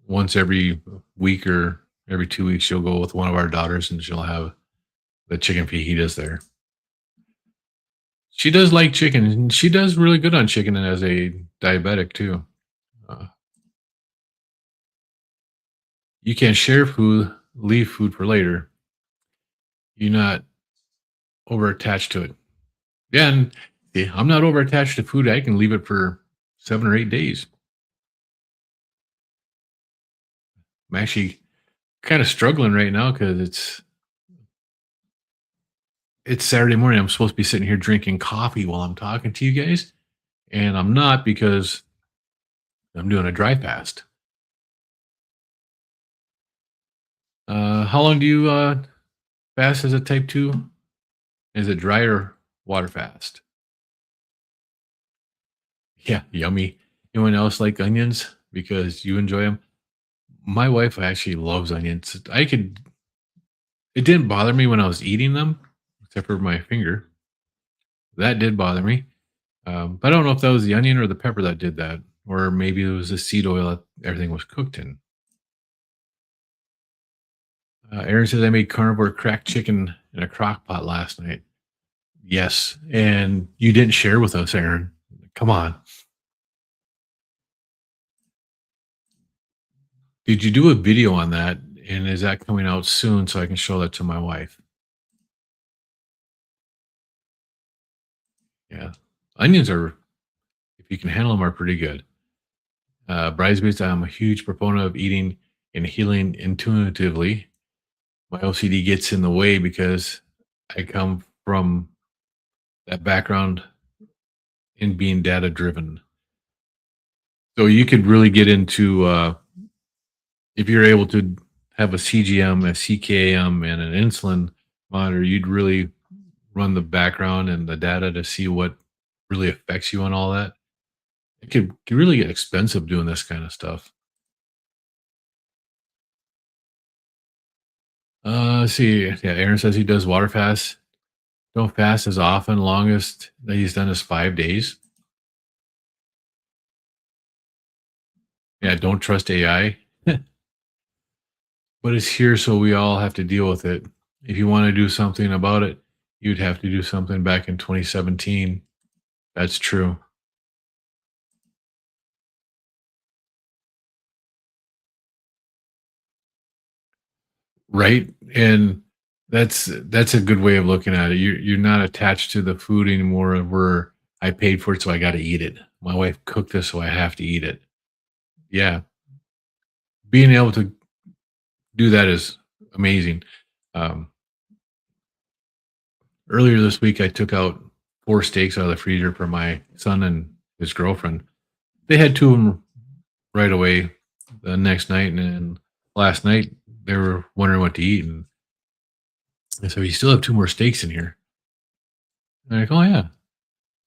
A: once every week or every 2 weeks. She'll go with one of our daughters and she'll have the chicken fajitas there. She does like chicken, and she does really good on chicken as a diabetic too. Uh, you can share food, leave food for later. You're not over attached to it. Yeah, and yeah, I'm not over attached to food. I can leave it for 7 or 8 days. I'm actually kind of struggling right now because it's Saturday morning. I'm supposed to be sitting here drinking coffee while I'm talking to you guys, and I'm not because I'm doing a dry fast. How long do you fast as a type 2? Is it dry or water fast? Yeah, yummy. Anyone else like onions because you enjoy them? My wife actually loves onions. It didn't bother me when I was eating them, except for my finger. That did bother me. But I don't know if that was the onion or the pepper that did that, or maybe it was the seed oil that everything was cooked in. Aaron says I made carnivore cracked chicken in a crock pot last night. Yes, and you didn't share with us, Aaron. Come on. Did you do a video on that? And is that coming out soon so I can show that to my wife? Yeah. Onions are, if you can handle them, are pretty good. Bridesmaids, I'm a huge proponent of eating and healing intuitively. My OCD gets in the way because I come from that background in being data driven. So you could really get into, if you're able to have a CGM, a CKM, and an insulin monitor, you'd really run the background and the data to see what really affects you and all that. It could really get expensive doing this kind of stuff. Let's see. Yeah, Aaron says he does water fast. Don't fast as often. Longest that he's done is 5 days. Yeah, don't trust AI. But it's here, so we all have to deal with it. If you want to do something about it, you'd have to do something back in 2017. That's true. Right? And that's a good way of looking at it. You're not attached to the food anymore. We're I paid for it, so I got to eat it. My wife cooked this, so I have to eat it. Yeah, being able to do that is amazing. Um, Earlier this week, I took out 4 steaks out of the freezer for my son and his girlfriend. They had two of them right away the next night, and then last night they were wondering what to eat, and I said, "You still have two more steaks in here." And they're like, "Oh yeah."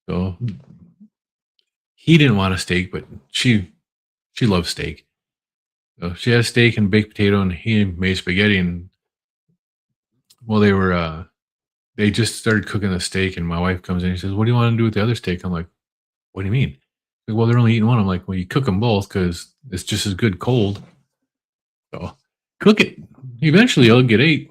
A: So he didn't want a steak, but she loves steak. So she had a steak and baked potato, and he made spaghetti. And while they just started cooking the steak, and my wife comes in and says, "What do you want to do with the other steak?" I'm like, "What do you mean?" Like, well, they're only eating one. I'm like, "Well, you cook them both because it's just as good cold. So cook it. Eventually, I'll get ate.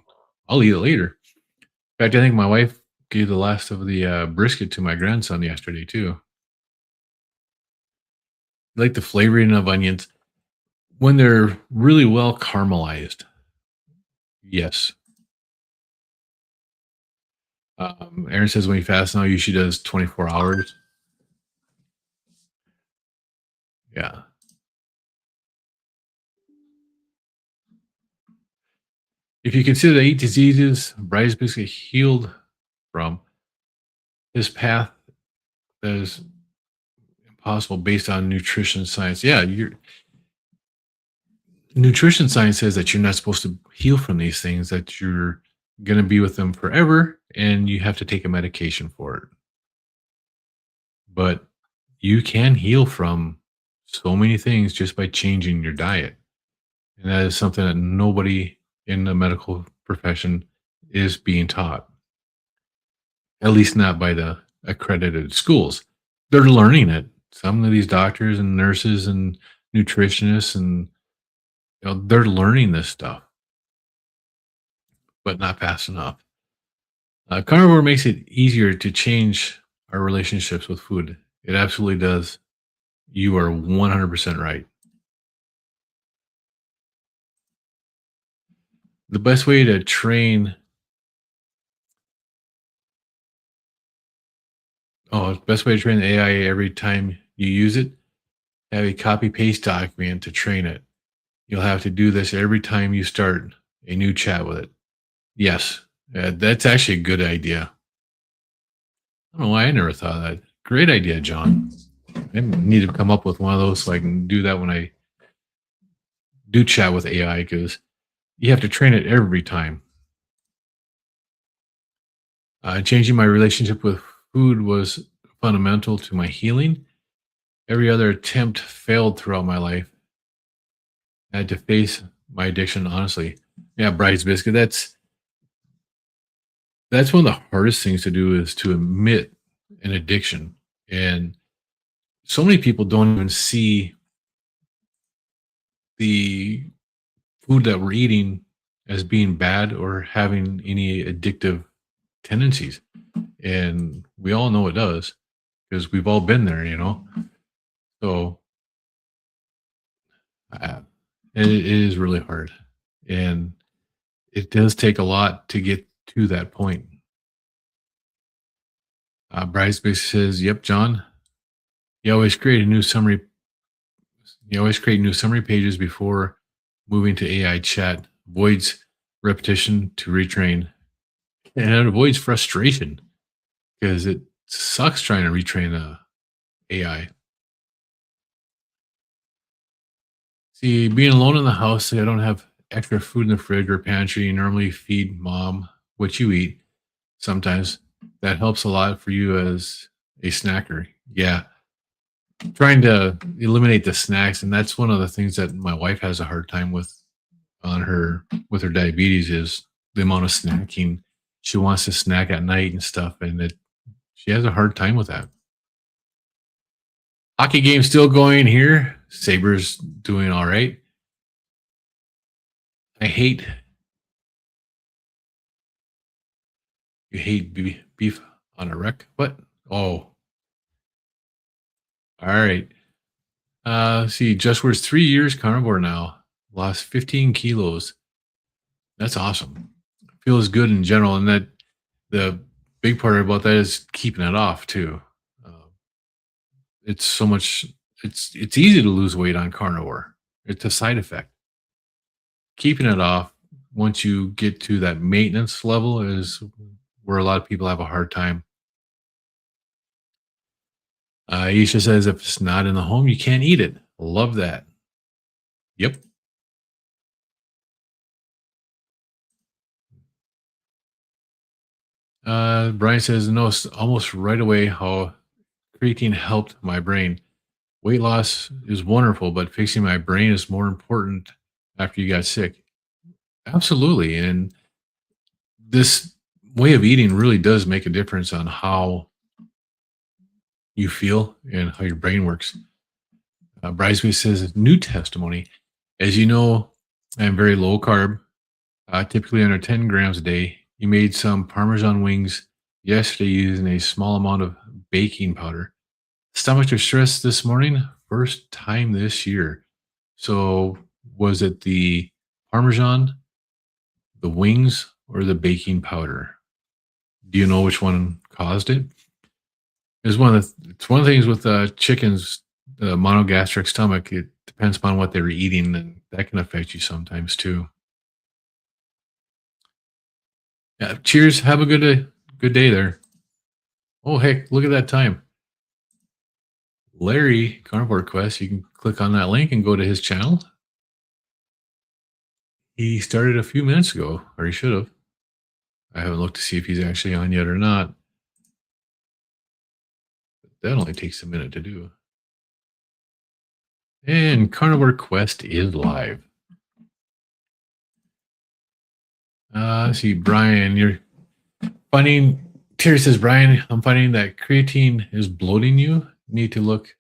A: I'll eat it later." In fact, I think my wife gave the last of the brisket to my grandson yesterday too. I like the flavoring of onions when they're really well caramelized. Yes. Aaron says when you fast now, usually does 24 hours. Yeah. If you consider the 8 diseases Bryce basically healed from, his path is impossible based on nutrition science. Yeah, your nutrition science says that you're not supposed to heal from these things, that you're going to be with them forever and you have to take a medication for it. But you can heal from so many things just by changing your diet. And that is something that nobody in the medical profession is being taught, at least not by the accredited schools. They're learning it. Some of these doctors and nurses and nutritionists and they're learning this stuff, but not fast enough. Carnivore makes it easier to change our relationships with food. It absolutely does. You are 100% right. The best way to train, the best way to train the AI every time you use it, have a copy paste document to train it. You'll have to do this every time you start a new chat with it. Yes, that's actually a good idea. I don't know why I never thought of that. Great idea, John. I need to come up with one of those so I can do that when I do chat with AI because you have to train it every time. Changing my relationship with food was fundamental to my healing. Every other attempt failed throughout my life. I had to face my addiction honestly. Yeah, Bryce Biscuit. That's one of the hardest things to do is to admit an addiction. And so many people don't even see the food that we're eating as being bad or having any addictive tendencies. And we all know it does because we've all been there. So uh, it is really hard. And it does take a lot to get to that point. Bryce basically says, "Yep, John. You always create a new summary. You always create new summary pages before moving to AI chat. Avoids repetition to retrain, and it avoids frustration because it sucks trying to retrain a AI. See, being alone in the house, I don't have extra food in the fridge or pantry. You normally feed mom what you eat. Sometimes that helps a lot for you as a snacker. Yeah, trying to eliminate the snacks, and that's one of the things that my wife has a hard time with her diabetes is the amount of snacking. She wants to snack at night and stuff, and she has a hard time with that. Hockey game still going here. Sabres doing all right. I hate You hate beef on a wreck. What? Oh, all right. See, just was 3 years carnivore now. Lost 15 kilos. That's awesome. Feels good in general, and that the big part about that is keeping it off too. it's so much. It's easy to lose weight on carnivore. It's a side effect. Keeping it off once you get to that maintenance level is where a lot of people have a hard time. Aisha says if it's not in the home, you can't eat it. Love that. Yep. Brian says no, almost right away how creatine helped my brain. Weight loss is wonderful, but fixing my brain is more important after you got sick. Absolutely. And this way of eating really does make a difference on how you feel and how your brain works. Bridesmaid says, new testimony. As you know, I'm very low carb, typically under 10 grams a day. You made some Parmesan wings yesterday using a small amount of baking powder. Stomach distress this morning, first time this year. So, was it the Parmesan, the wings, or the baking powder? Do you know which one caused it? It's one of the things with chickens, the monogastric stomach. It depends upon what they're eating, and that can affect you sometimes too. Yeah. Cheers. Have a good day there. Oh heck, look at that time. Larry Carnivore Quest. You can click on that link and go to his channel. He started a few minutes ago, or he should have. I haven't looked to see if he's actually on yet or not. That only takes a minute to do. And Carnivore Quest is live. Let's see, Brian, you're finding. Terry says, Brian, I'm finding that creatine is bloating you. Need to look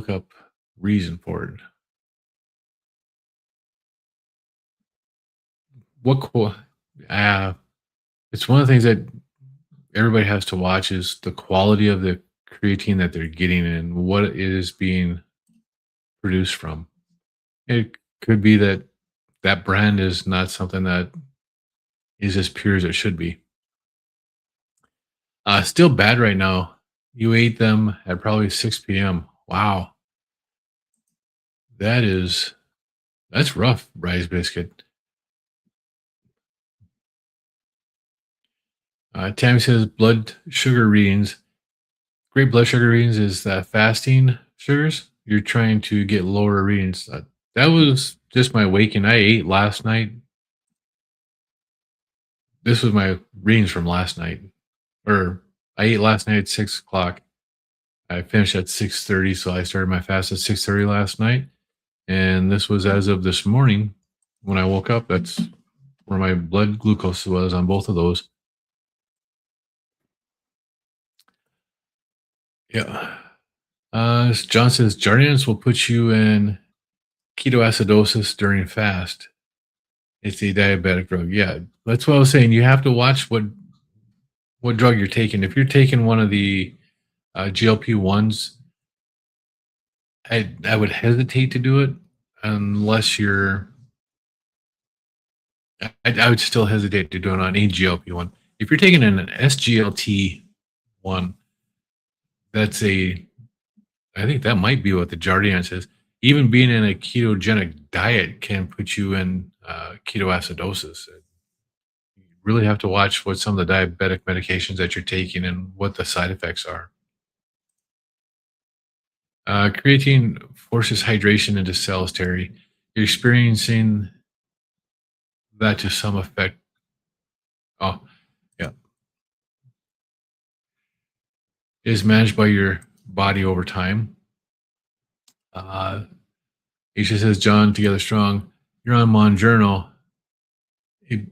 A: up reason for it. What? It's one of the things that everybody has to watch is the quality of the creatine that they're getting and what it is being produced from. It could be that that brand is not something that is as pure as it should be. Still bad right now. You ate them at probably 6 p.m. Wow, that is that's rough, Rice Biscuit. Tammy says blood sugar readings. Great blood sugar readings is that fasting sugars. You're trying to get lower readings. That was just my waking. I ate last night. This was my readings from last night, or I ate last night at 6 o'clock. I finished at 6:30, so I started my fast at 6:30 last night, and this was as of this morning when I woke up. That's where my blood glucose was on both of those. Yeah. John says Jardiance will put you in ketoacidosis during fast. It's a diabetic drug. Yeah, that's what I was saying. You have to watch what drug you're taking. If you're taking one of the GLP-1s, I would hesitate to do it unless you're. I would still hesitate to do it on a GLP-1. If you're taking an SGLT1, that's a. I think that might be what the Jardiance is. Even being in a ketogenic diet can put you in ketoacidosis. You really have to watch what some of the diabetic medications that you're taking and what the side effects are. Creatine forces hydration into cells, Terry. You're experiencing that to some effect. Oh, yeah. It is managed by your body over time. Isha says, John, together strong. You're on Monjourno. A,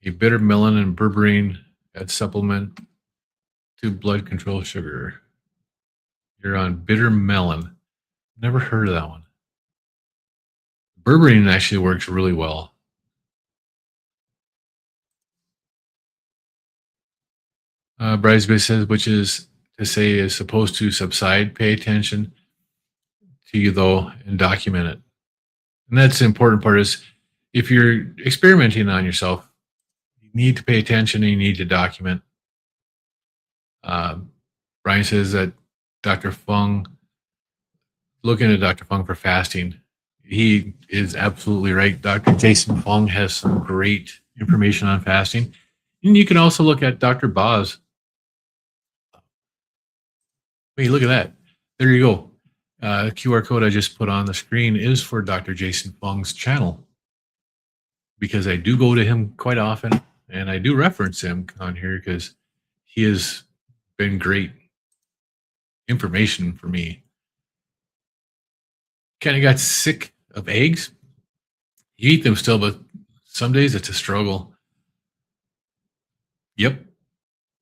A: a bitter melon and berberine as supplement to blood control sugar. You're on bitter melon. Never heard of that one. Berberine actually works really well. Bridesmaid says, which is to say is supposed to subside. Pay attention to you though and document it. And that's the important part is if you're experimenting on yourself, you need to pay attention and you need to document. Brian says that Dr. Fung, looking at Dr. Fung for fasting, he is absolutely right. Dr. Jason Fung has some great information on fasting. And you can also look at Dr. Boz. Hey, look at that. There you go. The QR code I just put on the screen is for Dr. Jason Fung's channel because I do go to him quite often and I do reference him on here because he has been great information for me. Kind of got sick of eggs. You eat them still, but some days it's a struggle. Yep.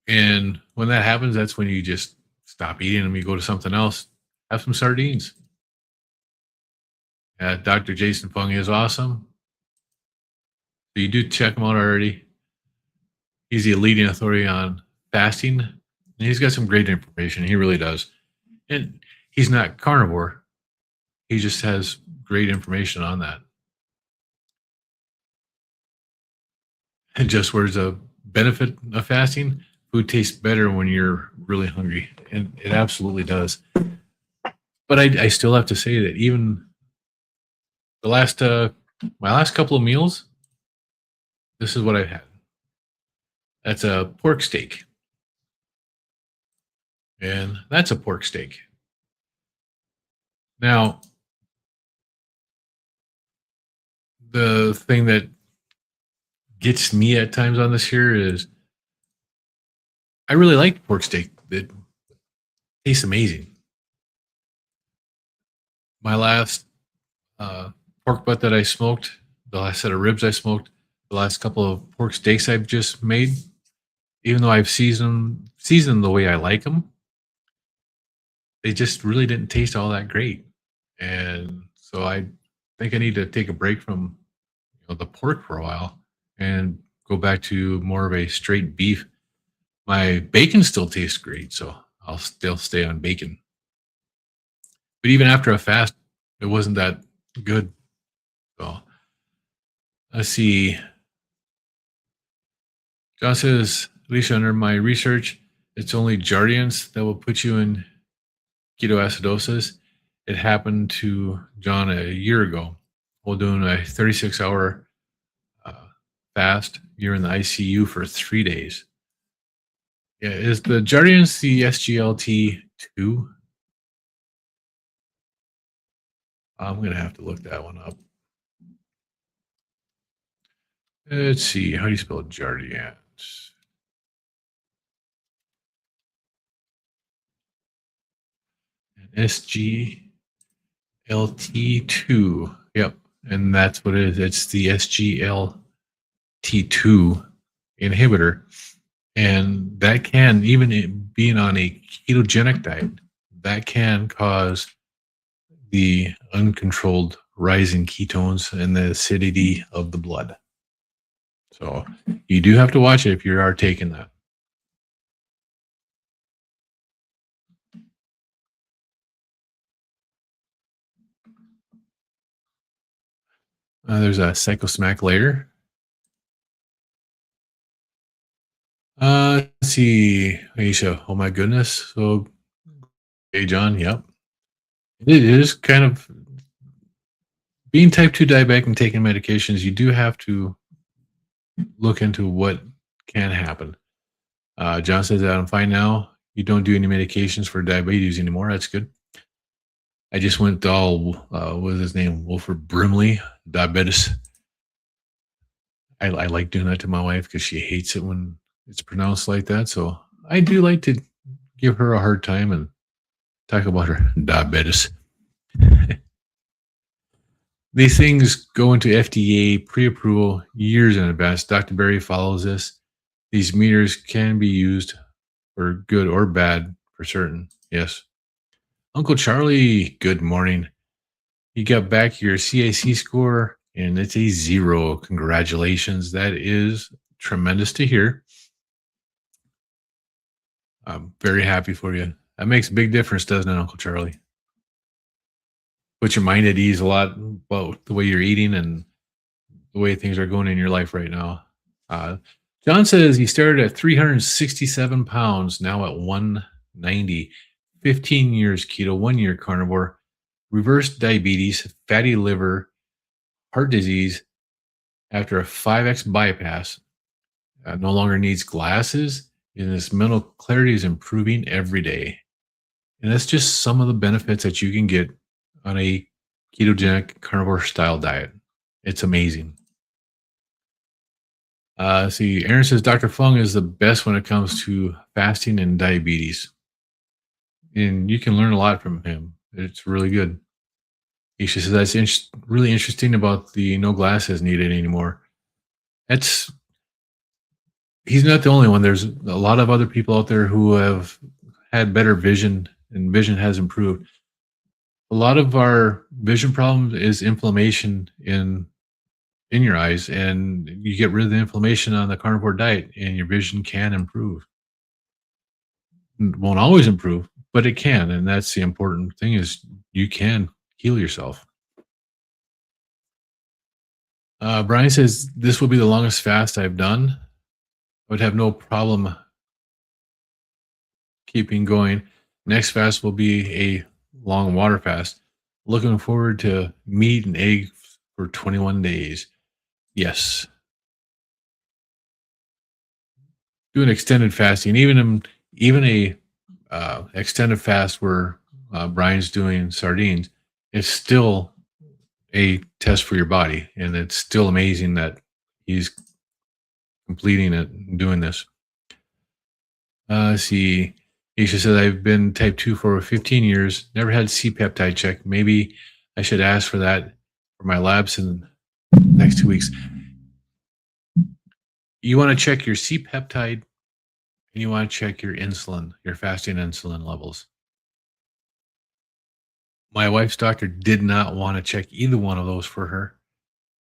A: And when that happens, that's when you just stop eating them. You go to something else. Have some sardines. Dr. Jason Fung is awesome. So you do check him out already. He's the leading authority on fasting. And he's got some great information. He really does. And he's not carnivore. He just has great information on that. And just where's a benefit of fasting? Food tastes better when you're really hungry. And it absolutely does. But I still have to say that even the last my last couple of meals, this is what I've had. That's a pork steak. And that's a pork steak. Now, the thing that gets me at times on this here is I really like pork steak. It tastes amazing. My last pork butt that I smoked, the last set of ribs I smoked, the last couple of pork steaks I've just made, even though I've seasoned them the way I like them, they just really didn't taste all that great. And so I think I need to take a break from the pork for a while and go back to more of a straight beef. My bacon still tastes great, so I'll still stay on bacon. But even after a fast, it wasn't that good. So let's see. John says, Alicia, under my research, it's only Jardiance that will put you in ketoacidosis. It happened to John a year ago while doing a 36-hour fast. You're in the ICU for 3 days. Yeah, is the Jardiance the SGLT2? I'm going to have to look that one up. Let's see. How do you spell Jardiance? SGLT2. Yep. And that's what it is. It's the SGLT2 inhibitor. And that can, even being on a ketogenic diet, that can cause the uncontrolled rise in ketones and the acidity of the blood. So you do have to watch it if you are taking that. There's a psychosmack later. Let's see, Aisha. Oh my goodness. So, hey, John. Yep. It is kind of being type 2 diabetic and taking medications. You do have to look into what can happen. John says that I'm fine now. You don't do any medications for diabetes anymore. That's good. I just went all, what was his name? Wilford Brimley, diabetes. I like doing that to my wife because she hates it when it's pronounced like that. So I do like to give her a hard time and talk about her diabetes. These things go into FDA pre-approval years in advance. Dr. Berry follows this. These meters can be used for good or bad for certain. Yes. Uncle Charlie, good morning. You got back your CAC score and it's a 0. Congratulations. That is tremendous to hear. I'm very happy for you. That makes a big difference, doesn't it, Uncle Charlie? Put your mind at ease a lot about the way you're eating and the way things are going in your life right now. John says he started at 367 pounds, now at 1 90, 15 years keto, 1 year carnivore, reversed diabetes, fatty liver, heart disease after a 5x bypass, no longer needs glasses, and his mental clarity is improving every day. And that's just some of the benefits that you can get on a ketogenic carnivore style diet. It's amazing. See, Aaron says Dr. Fung is the best when it comes to fasting and diabetes. And you can learn a lot from him. It's really good. Isha says that's really interesting about the no glasses needed anymore. That's He's not the only one. There's a lot of other people out there who have had better vision, and vision has improved. A lot of our vision problems is inflammation in your eyes, and you get rid of the inflammation on the carnivore diet, and your vision can improve. Won't always improve, but it can, and that's the important thing is you can heal yourself. Brian says this will be the longest fast I've done. I would have no problem keeping going. Next fast will be a long water fast. Looking forward to meat and eggs for 21 days. Yes. Do an extended fasting, even a extended fast where Brian's doing sardines, it's still a test for your body, and it's still amazing that he's completing it and doing this. Let's see. Isha said, I've been type 2 for 15 years, never had C peptide check. Maybe I should ask for that for my labs in the next 2 weeks. You want to check your C peptide and you want to check your insulin, your fasting insulin levels. My wife's doctor did not want to check either one of those for her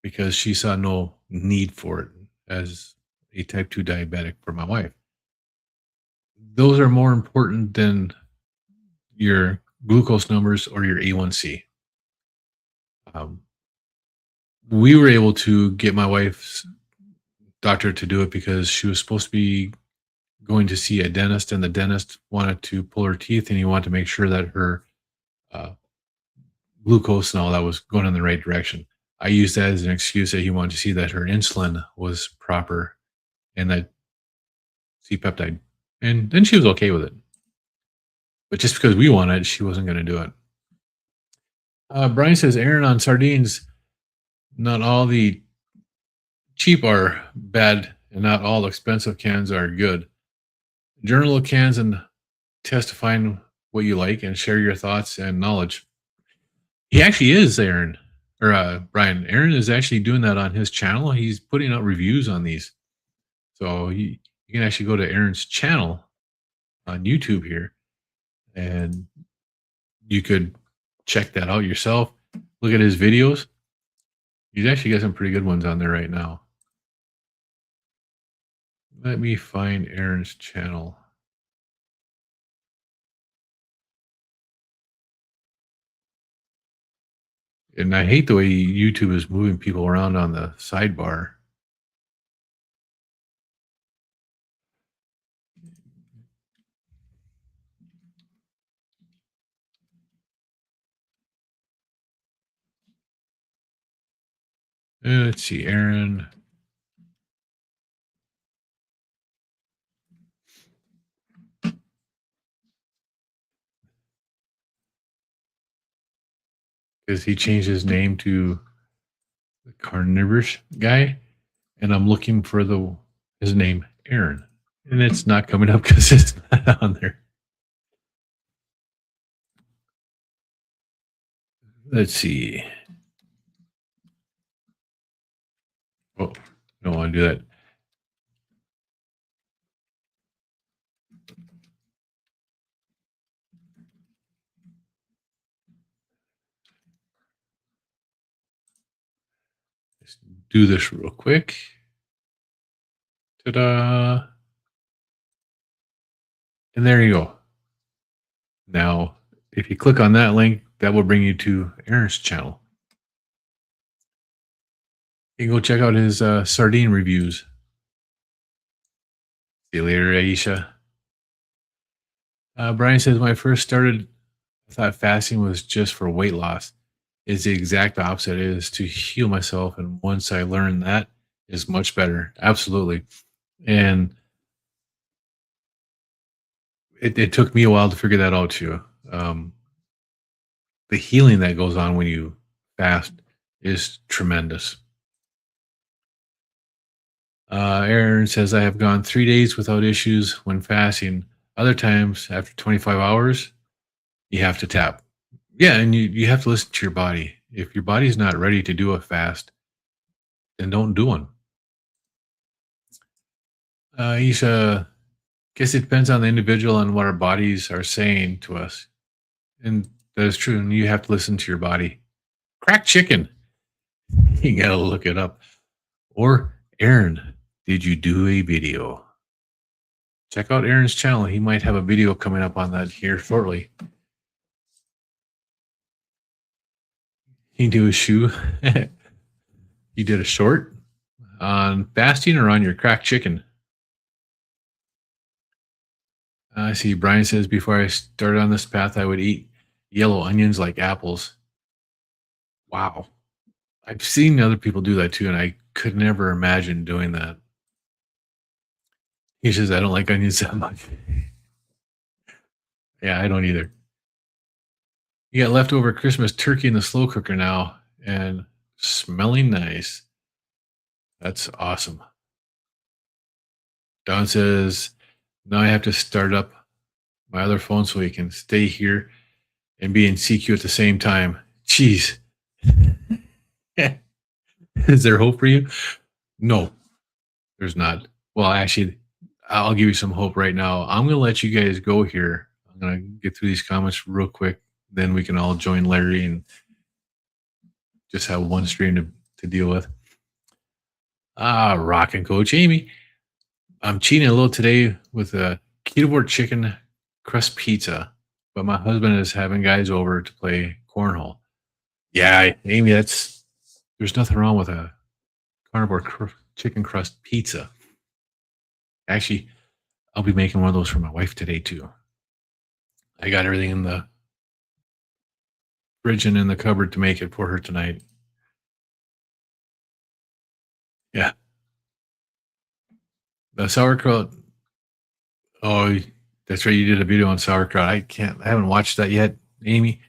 A: because she saw no need for it as a type 2 diabetic for my wife. Those are more important than your glucose numbers or your A1C. Um, we were able to get my wife's doctor to do it because she was supposed to be going to see a dentist, and the dentist wanted to pull her teeth, and he wanted to make sure that her uh, glucose and all that was going in the right direction. I used that as an excuse that he wanted to see that her insulin was proper and that C peptide. And then she was okay with it. But just because we wanted it, she wasn't going to do it. Brian says, Aaron, on sardines, not all the cheap are bad and not all expensive cans are good. Journal of cans and test to find what you like and share your thoughts and knowledge. He actually is, Aaron, or Brian. Aaron is actually doing that on his channel. He's putting out reviews on these. So you can actually go to Aaron's channel on YouTube here, and you could check that out yourself. Look at his videos. He's actually got some pretty good ones on there right now. Let me find Aaron's channel. And I hate the way YouTube is moving people around on the sidebar. Let's see, Aaron. Because he changed his name to the Carnivore guy, and I'm looking for his name, Aaron, and it's not coming up because it's not on there. Let's see. Oh, don't want to do that. Let's do this real quick. Ta-da! And there you go. Now, if you click on that link, that will bring you to Aaron's channel. You can go check out his sardine reviews. See you later, Aisha. Brian says, when I first started, I thought fasting was just for weight loss. It's the exact opposite. It is to heal myself. And once I learned that, is much better. Absolutely. And it took me a while to figure that out too. Um, the healing that goes on when you fast is tremendous. Aaron says, I have gone 3 days without issues when fasting. Other times, after 25 hours, you have to tap. Yeah, and you have to listen to your body. If your body's not ready to do a fast, then don't do one. Isha, guess it depends on the individual and what our bodies are saying to us. And that is true. And you have to listen to your body. Cracked chicken. You gotta look it up. Or Aaron, did you do a video? Check out Aaron's channel. He might have a video coming up on that here shortly. He do a shoe. You did a short on fasting or on your cracked chicken. I see Brian says, before I started on this path, I would eat yellow onions like apples. Wow. I've seen other people do that too, and I could never imagine doing that. He says, I don't like onions that much. Yeah, I don't either. You got leftover Christmas turkey in the slow cooker now and smelling nice. That's awesome. Don says, now I have to start up my other phone so we can stay here and be in CQ at the same time. Jeez. Is there hope for you? No, there's not. Well, actually, I'll give you some hope right now. I'm going to let you guys go here. I'm going to get through these comments real quick. Then we can all join Larry and just have one stream to deal with. Rockin' Coach Amy. I'm cheating a little today with a keto chicken crust pizza, but my husband is having guys over to play cornhole. Yeah, Amy, there's nothing wrong with a carnivore chicken crust pizza. Actually, I'll be making one of those for my wife today too. I got everything in the fridge and in the cupboard to make it for her tonight. Yeah, the sauerkraut. Oh, that's right. You did a video on sauerkraut. I haven't watched that yet, Amy.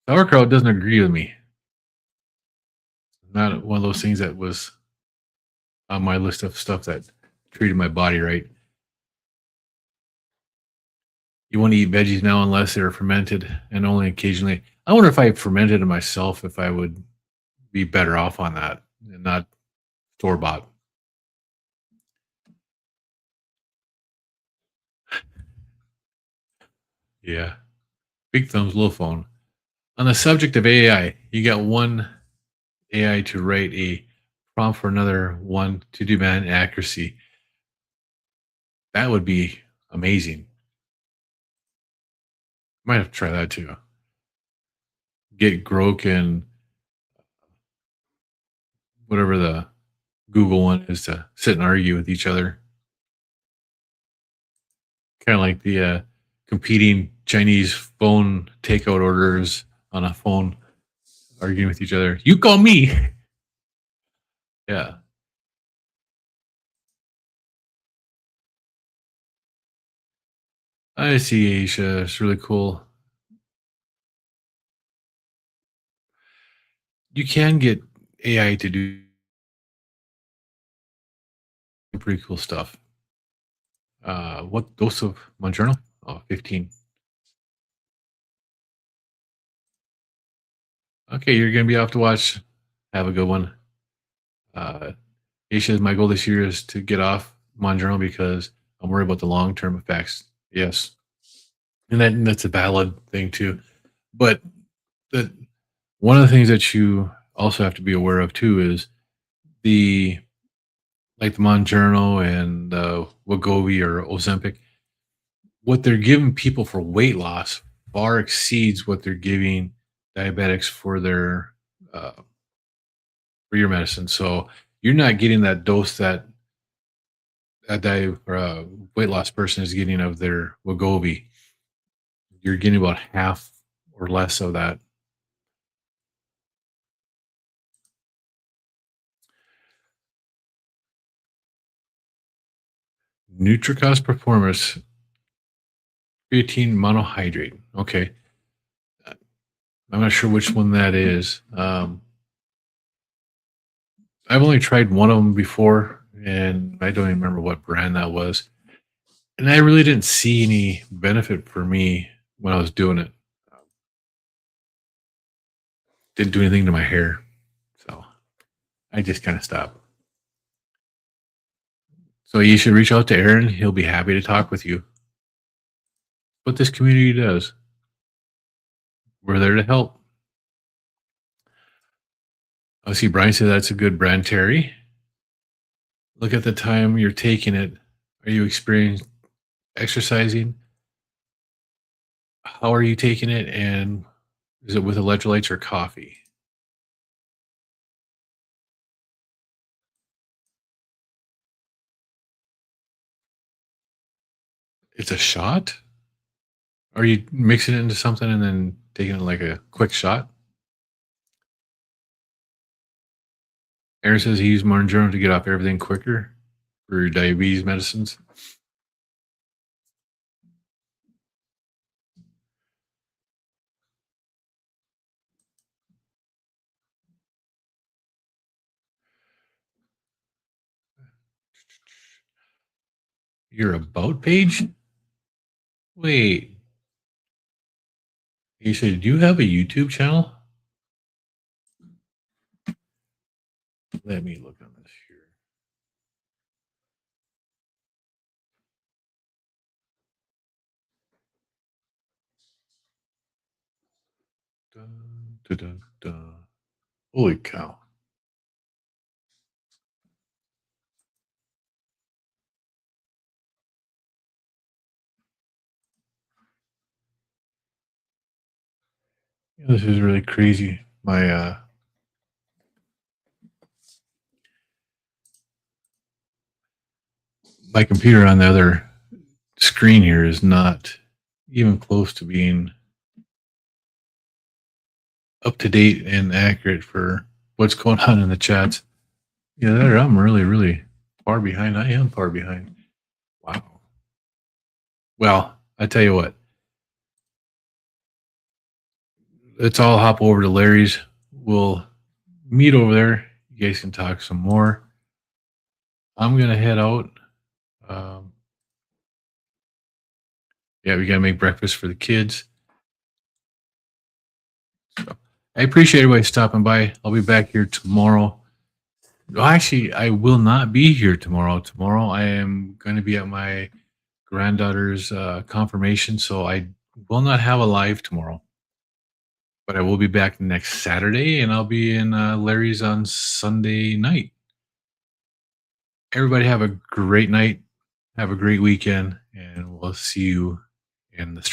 A: Sauerkraut doesn't agree with me. Not one of those things that was on my list of stuff that treated my body right. You want to eat veggies now unless they're fermented and only occasionally. I wonder if I fermented it myself, if I would be better off on that and not store bought. Yeah. Big thumbs, little phone. On the subject of AI, you got one AI to write a prompt for another one to demand accuracy. That would be amazing. Might have to try that too. Get Grok and whatever the Google one is to sit and argue with each other. Kind of like the competing Chinese phone takeout orders on a phone arguing with each other. You call me. Yeah. I see, Asia. It's really cool. You can get AI to do pretty cool stuff. What dose of Monjournal? Oh, 15. Okay, you're going to be off to watch. Have a good one. Asia, my goal this year is to get off Monjournal because I'm worried about the long term effects. Yes. And that's a valid thing too. But the one of the things that you also have to be aware of too is the like the Monjournal and Wegovy or Ozempic. What they're giving people for weight loss far exceeds what they're giving diabetics uh, for your medicine. So you're not getting that dose that a weight loss person is getting of their Wegovy. you're getting about half or less of that. Nutricos Performance creatine monohydrate. Okay. Uh, I'm not sure which one that is. I've only tried one of them before, and I don't even remember what brand that was. And I really didn't see any benefit for me when I was doing it. Didn't do anything to my hair. So I just kind of stopped. So you should reach out to Aaron. He'll be happy to talk with you. What this community does, we're there to help. I see Brian said that's a good brand, Terry. Look at the time you're taking it. Are you experiencing exercising? How are you taking it? And is it with electrolytes or coffee? It's a shot? Are you mixing it into something and then taking it like a quick shot? Aaron says he used Mounjaro to get off everything quicker for diabetes medicines. Your about page? Wait, you said do you have a YouTube channel? Let me look on this here. Dun, dun, dun, dun. Holy cow. Yeah, this is really crazy. My computer on the other screen here is not even close to being up to date and accurate for what's going on in the chats. Yeah, there I'm really, really far behind. I am far behind. Wow. Well, I tell you what, let's all hop over to Larry's. We'll meet over there. You guys can talk some more. I'm gonna head out. Um, yeah, we gotta make breakfast for the kids. So I appreciate everybody stopping by. I'll be back here tomorrow. Well, actually, I will not be here tomorrow. Tomorrow, I am going to be at my granddaughter's confirmation, so I will not have a live tomorrow. But I will be back next Saturday, and I'll be in Larry's on Sunday night. Everybody have a great night. Have a great weekend, and we'll see you in the